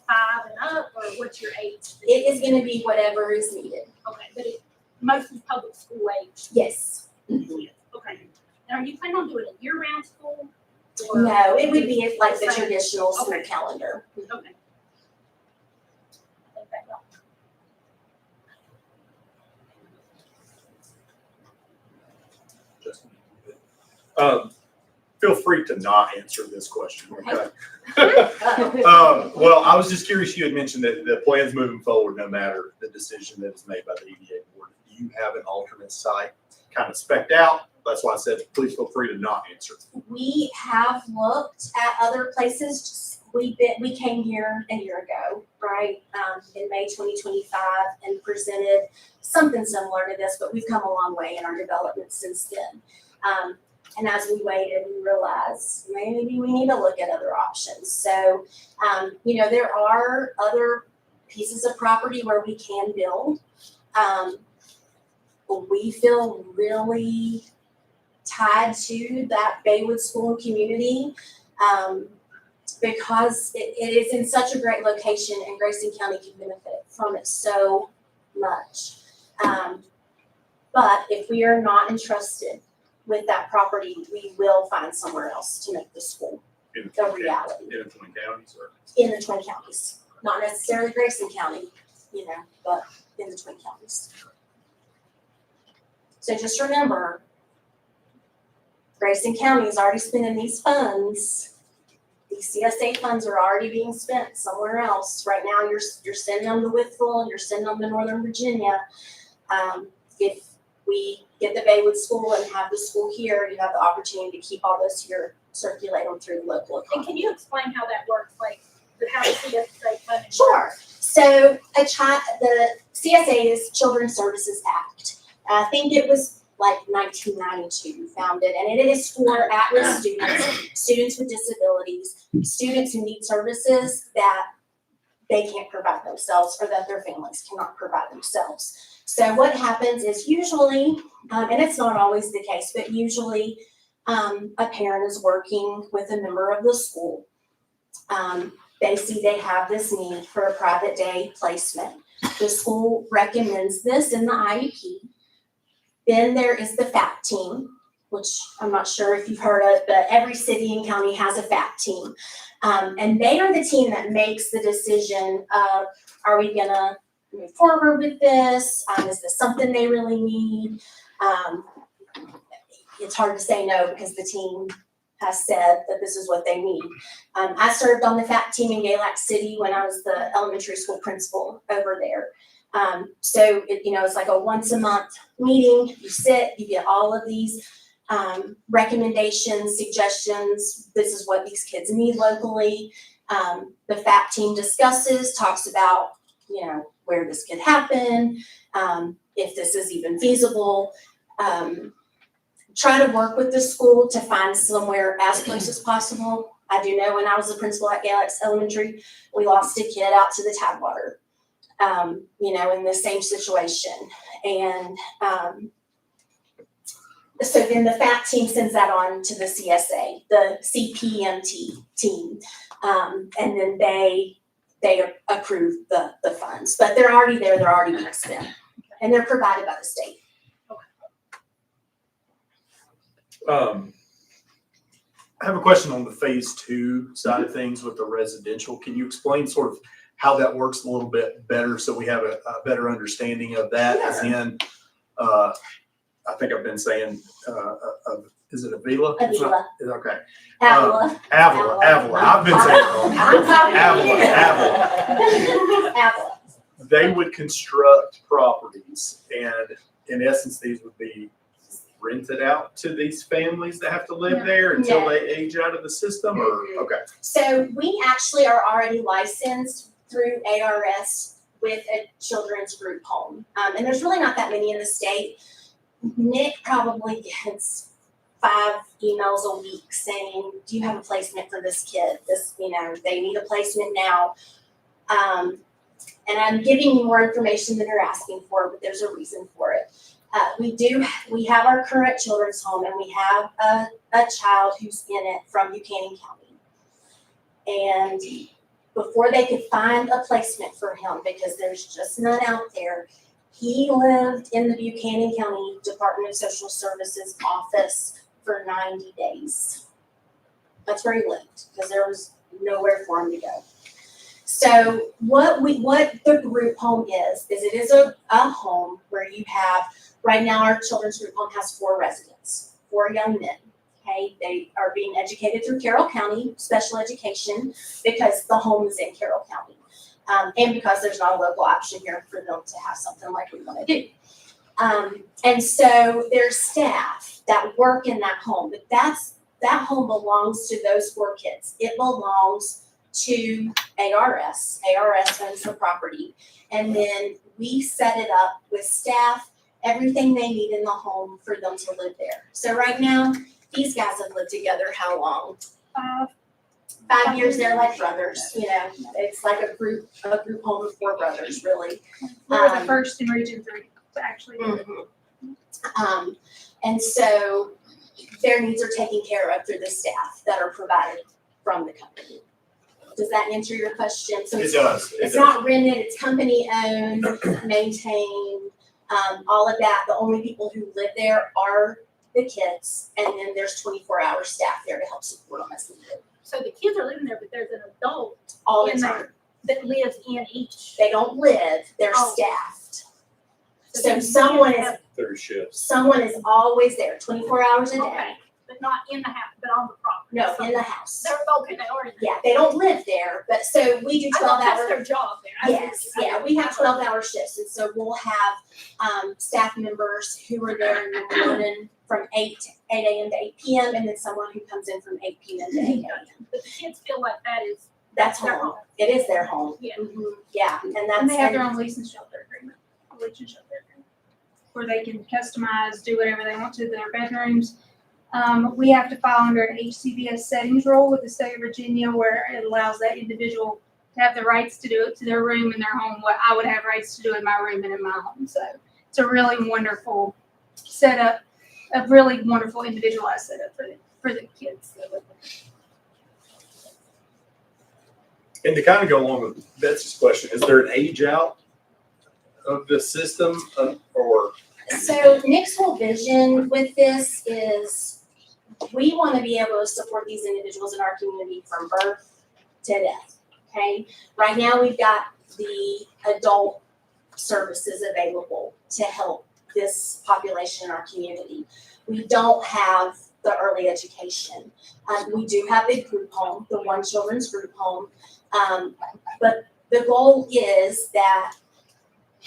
5 and up, or what's your age? It is going to be whatever is needed. Okay, but it mostly public school age. Yes. Okay. And are you planning on doing a year-round school? Or No, it would be like the Same. traditional school Okay. calendar. Okay. I think that helps. Feel free to not answer this question, okay? Uh, Well, I was just curious, you had mentioned that the plan's moving forward no matter the decision that is made by the EDA board. Do you have an alternate site kind of spec'd out? That's why I said, please feel free to not answer. We have looked at other places. We came here a year ago, right, in May 2025, and presented something similar to this, but we've come a long way in our development since then. And as we waited, we realized maybe we need to look at other options. So, there are other pieces of property where we can build. We feel really tied to that Baywood school and community because it is in such a great location, and Grayson County can benefit from it so much. But if we are not entrusted with that property, we will find somewhere else to make the school In the reality In the Twin Counties or? in the Twin Counties. Not necessarily Grayson County, but in the Twin Counties. So just remember, Grayson County is already spending these funds. These CSA funds are already being spent somewhere else. Right now, you're sending them to Whitfield, you're sending them to Northern Virginia. If we get the Baywood school and have the school here, you have the opportunity to keep all those here, circulate them through the local economy. And can you explain how that works, like how the CSA funding? Sure. So the CSA is Children's Services Act. I think it was like 1992 founded, and it is for at-risk students with disabilities, students who need services that they can't provide themselves or that their families cannot provide themselves. So what happens is usually, and it's not always the case, but usually a parent is working with a member of the school. They see they have this need for a private day placement. The school recommends this in the IEP. Then there is the FAP team, which I'm not sure if you've heard of, but every city and county has a FAP team. And they are the team that makes the decision of, are we gonna move forward with this? Is this something they really need? It's hard to say no because the team has said that this is what they need. I served on the FAP team in Galax City when I was the elementary school principal over there. So it's like a once a month meeting. You sit, you get all of these recommendations, suggestions. This is what these kids need locally. The FAP team discusses, talks about, where this could happen, if this is even feasible. Try to work with the school to find somewhere as close as possible. I do know when I was the principal at Galax Elementary, we lost a kid out to the Tidewater, in the same situation. And so then the FAP team sends that on to the CSA, the CPMT team, and then they approve the funds. But they're already there, they're already being spent, and they're provided by the state. I have a question on the phase 2 side of things with the residential. Can you explain sort of how that works a little bit better so we have a better understanding of that? As in, I think I've been saying, is it Avila? Avila. Okay. Avila. Avila. I've been saying it wrong. Avila. They would construct properties, and in essence, these would be rented out to these families that have to live there until they age out of the system, or okay. So we actually are already licensed through ARS with a children's group home, and there's really not that many in the state. Nick probably gets 5 emails a week saying, "Do you have a placement for this kid? They need a placement now." And I'm giving you more information than you're asking for, but there's a reason for it. We have our current children's home, and we have a child who's in it from Buchanan County. And before they could find a placement for him, because there's just none out there, he lived in the Buchanan County Department of Social Services office for 90 days. That's where he lived, because there was nowhere for him to go. So what the group home is it is a home where you have, right now our children's group home has 4 residents, 4 young men. Okay, they are being educated through Carroll County special education because the home is in Carroll County, and because there's not a local option here for them to have something like we want to do. And so there's staff that work in that home, but that home belongs to those 4 kids. It belongs to ARS. ARS owns the property, and then we set it up with staff, everything they need in the home for them to live there. So right now, these guys have lived together how long? 5 years. They're like brothers, It's like a group home of 4 brothers, really. We're the first in Region 3 to actually do it. And so their needs are taken care of through the staff that are provided from the company. Does that answer your question? So It does. It's not rented, it's company owned, maintained, all of that. The only people who live there are the kids, and then there's 24-hour staff there to help support them as needed. So the kids are living there, but there's an adult All the in time. there that lives in each. They don't live, they're Oh. staffed. So then someone you is have- Third shift. always there, 24 hours a day. Okay, but not in the house, but on the property. No, in the house. They're okay, they are in there. Yeah, they don't live there, but so we do I thought that's 12-hour. their job there. I Yes, see. yeah, we have 12-hour shifts, and so we'll have staff members who are there in the morning from 8 a.m. to 8 p.m., and then someone who comes in from 8 p.m. to 8 a.m. But the kids feel like That's their home. It is their home. Yeah. Yeah, and that's. And they have their own lease and shelter agreement, lease and shelter agreement, where they can customize, do whatever they want to their bedrooms. We have to file under an HCBS settings rule with the state of Virginia, where it allows that individual to have the rights to do it to their room in their home, what I would have rights to do in my room and in my home. So it's a really wonderful setup, a really wonderful individualized setup for the kids that live there. And to kind of go along with Betsy's question, is there an age out of the system, or? So Nick's whole vision with this is we want to be able to support these individuals in our community from birth to death, okay? Right now, we've got the adult services available to help this population in our community. We don't have the early education. We do have a group home, the One Children's Group Home. But the goal is that,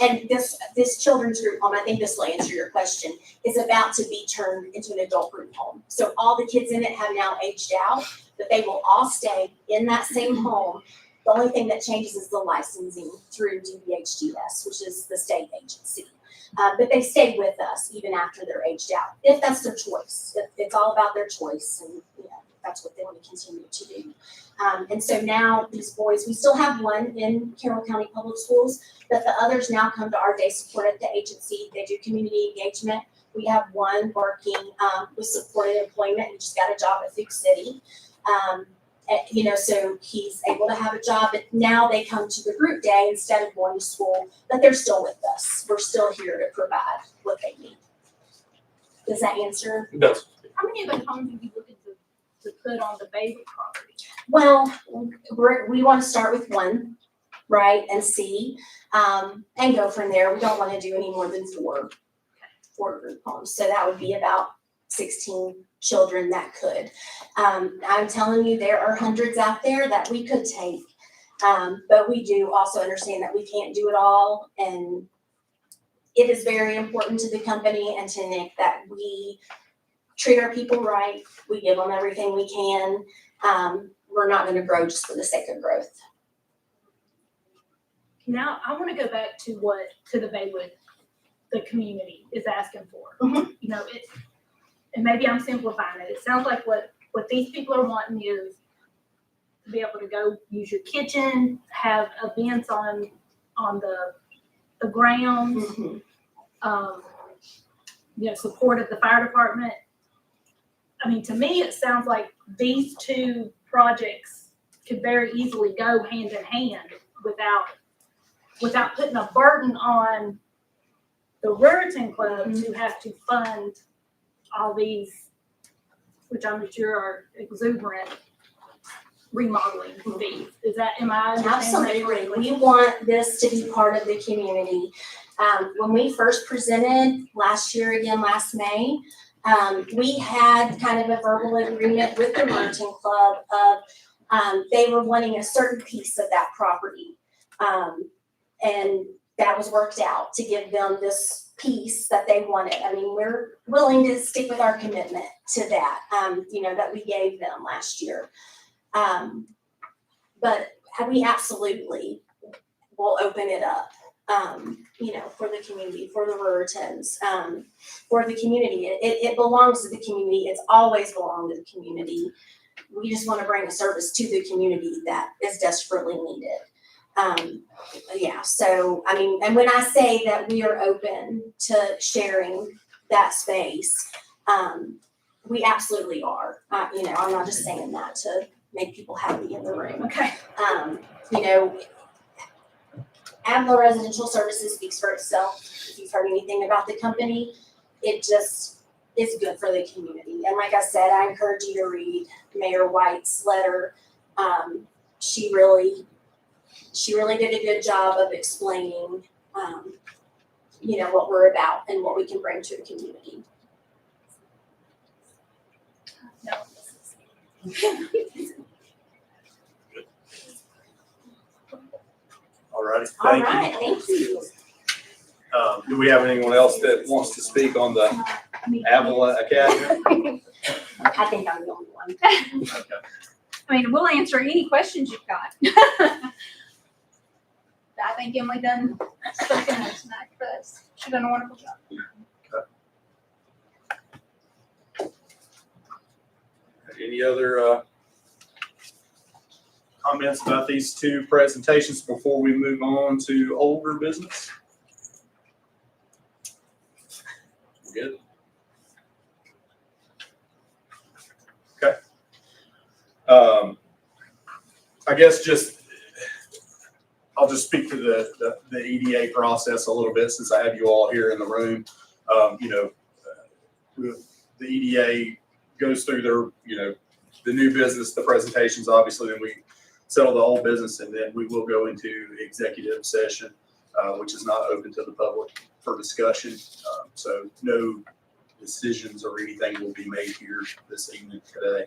and this children's group home, I think this will answer your question, is about to be turned into an adult group home. So all the kids in it have now aged out, but they will all stay in that same home. The only thing that changes is the licensing through DBHDS, which is the state agency. But they stay with us even after they're aged out, if that's their choice. It's all about their choice, and that's what they want to continue to do. And so now these boys, we still have one in Carroll County Public Schools, but the others now come to our day support at the agency. They do community engagement. We have one working with supported employment. He just got a job at Fuchs City. So he's able to have a job, but now they come to the group day instead of going to school, but they're still with us. We're still here to provide what they need. Does that answer? It does. How many of those homes are you looking to put on the Baywood property? Well, we want to start with one, right, and see, and go from there. We don't want to do any more than four group homes. So that would be about 16 children that could. I'm telling you, there are hundreds out there that we could take. But we do also understand that we can't do it all. And it is very important to the company and to Nick that we treat our people right. We give them everything we can. We're not going to grow just for the sake of growth. Now, I want to go back to the Baywood, the community is asking for. Mhm. And maybe I'm simplifying it. It sounds like what these people are wanting is to be able to go use your kitchen, have events on the grounds, support of the fire department. I mean, to me, it sounds like these two projects could very easily go hand in hand without putting a burden on the Ruritan Club to have to fund all these, which I'm sure are exuberant remodeling fees. Am I understanding that Absolutely. correctly? We want this to be part of the community. When we first presented last May, we had kind of a verbal agreement with the Ruritan Club of they were wanting a certain piece of that property. And that was worked out to give them this piece that they wanted. I mean, we're willing to stick with our commitment to that, that we gave them last year. But we absolutely will open it up, for the community, for the Ruritans, for the community. It belongs to the community. It's always belonged to the community. We just want to bring a service to the community that is desperately needed. So, I mean, and when I say that we are open to sharing that space, we absolutely are. I'm not just saying that to make people happy in the room. Okay. Avila Residential Services speaks for itself. If you've heard anything about the company, it just is good for the community. And like I said, I encourage you to read Mayor White's letter. She really did a good job of explaining, what we're about and what we can bring to the community. No. All righty. All Thank right, thank you. you. Do we have anyone else that wants to speak on the Avila Academy? I think I'm the only one. Okay. I mean, we'll answer any questions you've got. I think Emily done spoken on tonight for this. She's done a wonderful job. Any other comments about these two presentations before we move on to older business? Good. Okay. I guess I'll just speak to the EDA process a little bit since I have you all here in the room. The EDA goes through their, the new business, the presentations, obviously, then we settle the old business, and then we will go into executive session. which is not open to the public for discussion. So no decisions or anything will be made here this evening today.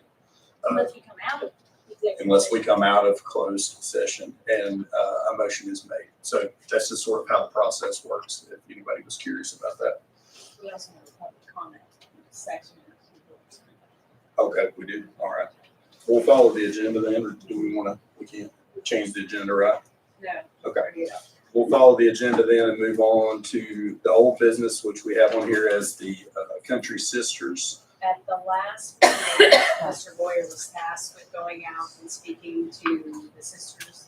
Unless you come out of executive Unless we session. come out of closed session and a motion is made. So that's just sort of how the process works, if anybody was curious about that. We also have a public comment section. Okay, we do, all right. We'll follow the agenda then, or do we wanna, we can't change the agenda, right? No. Okay. Yeah. We'll follow the agenda then and move on to the old business, which we have on here as the Country Sisters. At the last meeting, Mr. Boyer was tasked with going out and speaking to the sisters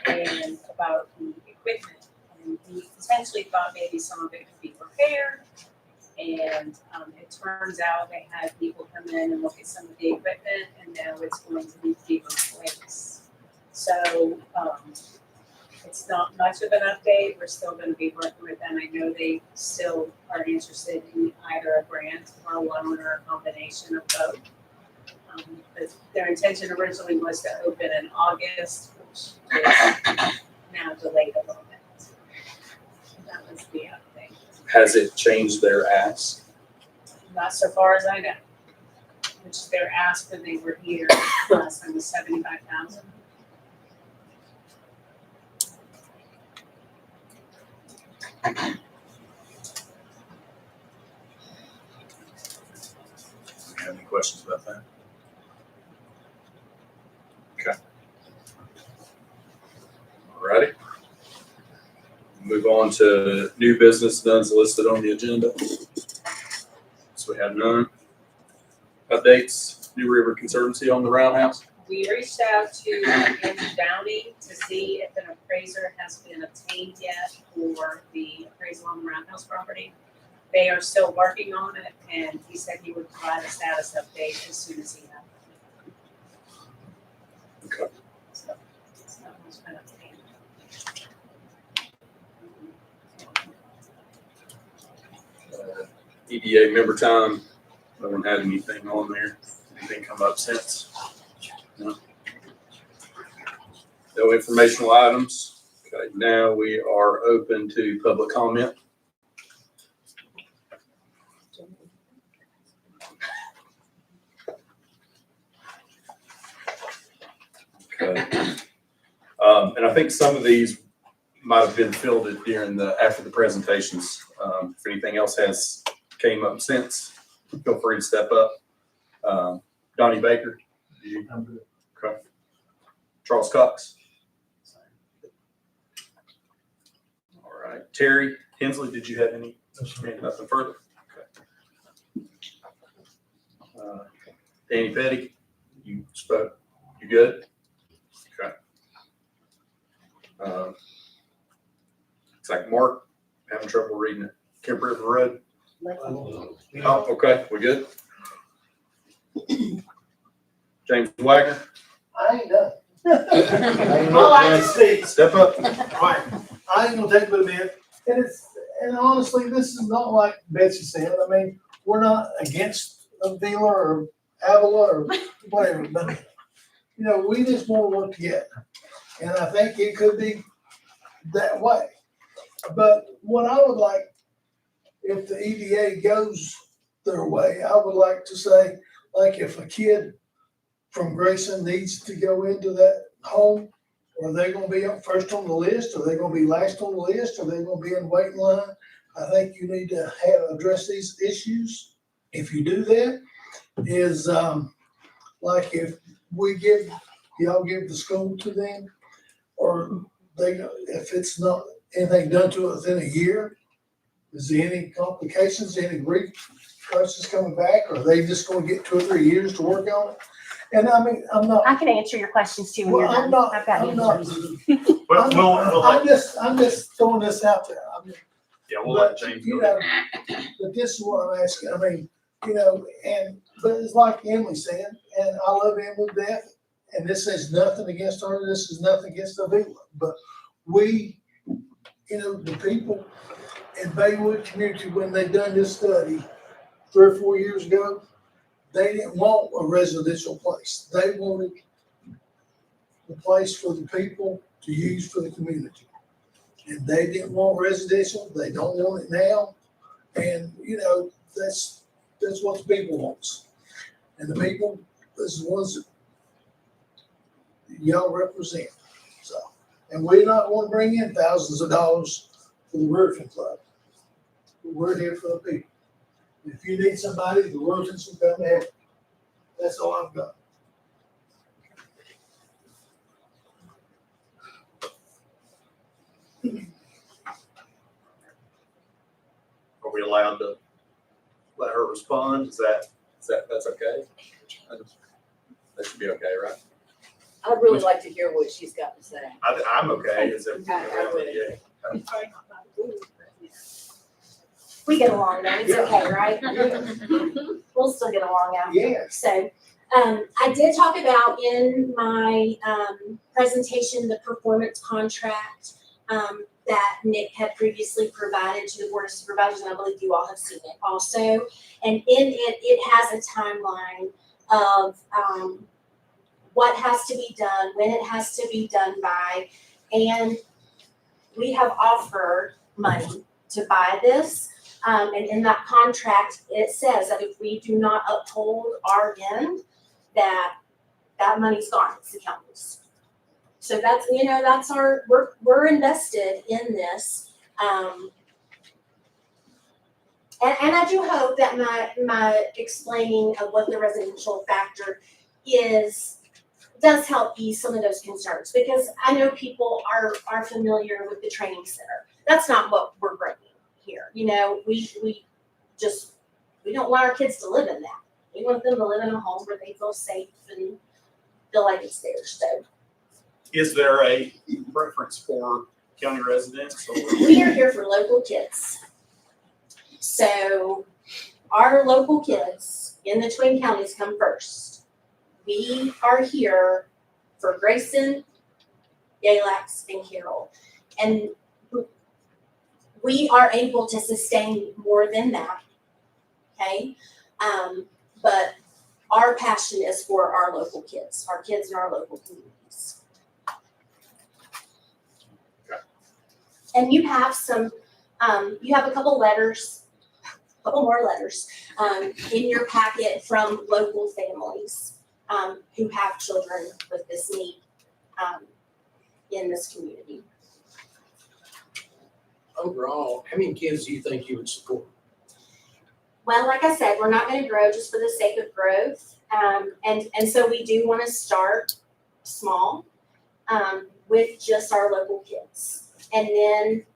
and about the equipment. And he potentially thought maybe some of it could be repaired. And it turns out they had people come in and look at some of the equipment, and now it's going to be replaced. So it's not much of an update. We're still going to be working with them. I know they still are interested in either a grant or a loan or a combination of both. But their intention originally was to open in August, which is now delayed a little bit. That was the update. Has it changed their ask? Not so far as I know. Which their ask when they were here last time was 75,000. Do you have any questions about that? Okay. All righty. Move on to new business done as listed on the agenda. So we have none. Updates, New River Conservancy on the roundhouse. We reached out to Andrew Downey to see if an appraiser has been obtained yet for the appraisal on the roundhouse property. They are still working on it, and he said he would provide a status update as soon as he had it. Okay. So, it's not much been obtained. EDA member time, no one had anything on there. Anything come up since? No. No informational items. Okay, now we are open to public comment. Okay. And I think some of these might have been fielded during after the presentations. If anything else has came up since, feel free to step up. Donnie Baker. Okay. Charles Cox. All right. Terry Hensley, did you have any? Nothing further? Okay. Danny Petty, you spoke. You good? Okay. It's like Mark, having trouble reading it. Kemp River Road. Oh, okay, we good? James Wagner, I ain't done. All right. step up. Right. I ain't gonna take but a minute. And honestly, this is not like Betsy said. I mean, we're not against Avila or Avila or whatever, but you know, we just want to work together. And I think it could be that way. But what I would like, if the EDA goes their way, I would like to say, like if a kid from Grayson needs to go into that home, are they gonna be up first on the list? Are they gonna be last on the list? Are they gonna be in waiting line? I think you need to address these issues. If you do that, is like if y'all give the school to them, or if it's not anything done to it within a year, is there any complications, any repercussions coming back, or are they just gonna get 2 or 3 years to work on it? And I mean, I'm not. I can answer your questions too when Well, you're done. I'm not. I've got I'm not. answers. I'm just throwing this out there. I mean, Yeah, we'll let but, James you go. know, but this is what I'm asking. I mean, you know, but it's like Emily said, and I love Emily to death. And this is nothing against her. This is nothing against Avila. But we, you know, the people in Baywood community, when they done this study 3 or 4 years ago, they didn't want a residential place. They wanted the place for the people to use for the community. And they didn't want residential, they don't want it now. And, that's what the people wants. And the people, is the ones that y'all represent, so. And we're not gonna bring in thousands of dollars for the Ruritan Club. We're here for the people. If you need somebody, the Ruritans will come in. That's all I've got. Are we allowed to let her respond? That's okay? That should be okay, right? I'd really like to hear what she's got to say. I'm okay. Is it? I would. Yeah. We get along though, it's okay, right? We'll still get along after. Yeah. So, I did talk about in my, presentation, the performance contract, that Nick had previously provided to the Board of Supervisors, and I believe you all have seen it also. And in it, it has a timeline of, what has to be done, when it has to be done by, and we have offered money to buy this. And in that contract, it says that if we do not uphold our end, that money's gone, it's the county's. So that's, that's we're invested in this. And I do hope that my explaining of what the residential factor does help ease some of those concerns, because I know people are familiar with the training center. That's not what we're bringing here. We don't want our kids to live in that. We want them to live in a home where they feel safe and feel like it's theirs. So Is there a preference for county residents or? we are here for local kids. So our local kids in the Twin Counties come first. We are here for Grayson, Galax, and Carroll. And we are able to sustain more than that, okay? But our passion is for our local kids in our local communities. Okay. And you have you have a couple more letters, in your packet from local families, who have children with this need, in this community. Overall, how many kids do you think you would support? Well, like I said, we're not gonna grow just for the sake of growth. And so we do wanna start small, with just our local kids. And then,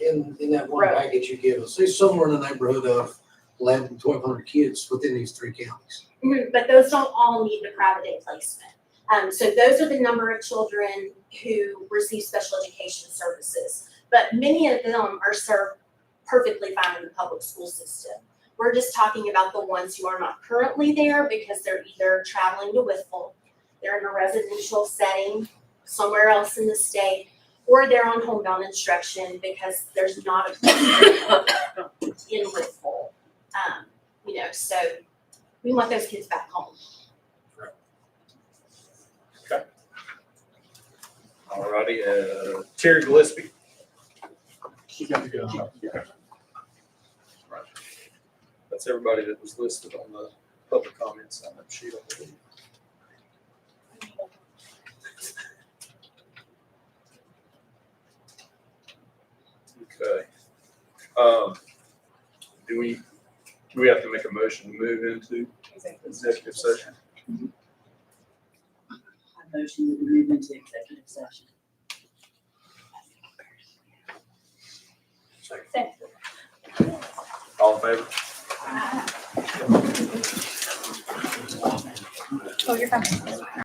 In that one Right. package you give us, say somewhere in the neighborhood of 1,100 to 1,200 kids within these three counties. but those don't all need the private day placement. So those are the number of children who receive special education services. But many of them are served perfectly fine in the public school system. We're just talking about the ones who are not currently there because they're either traveling to Whitful, they're in a residential setting somewhere else in the state, or they're on homebound instruction because there's not a in Whitful. So we want those kids back home. Alrighty, Terry Gillespie. Right. That's everybody that was listed on the public comments sign up sheet, I believe. Okay. Do we have to make a motion to move into executive session? I motion that we move into executive session. All in favor? Oh, you're fine.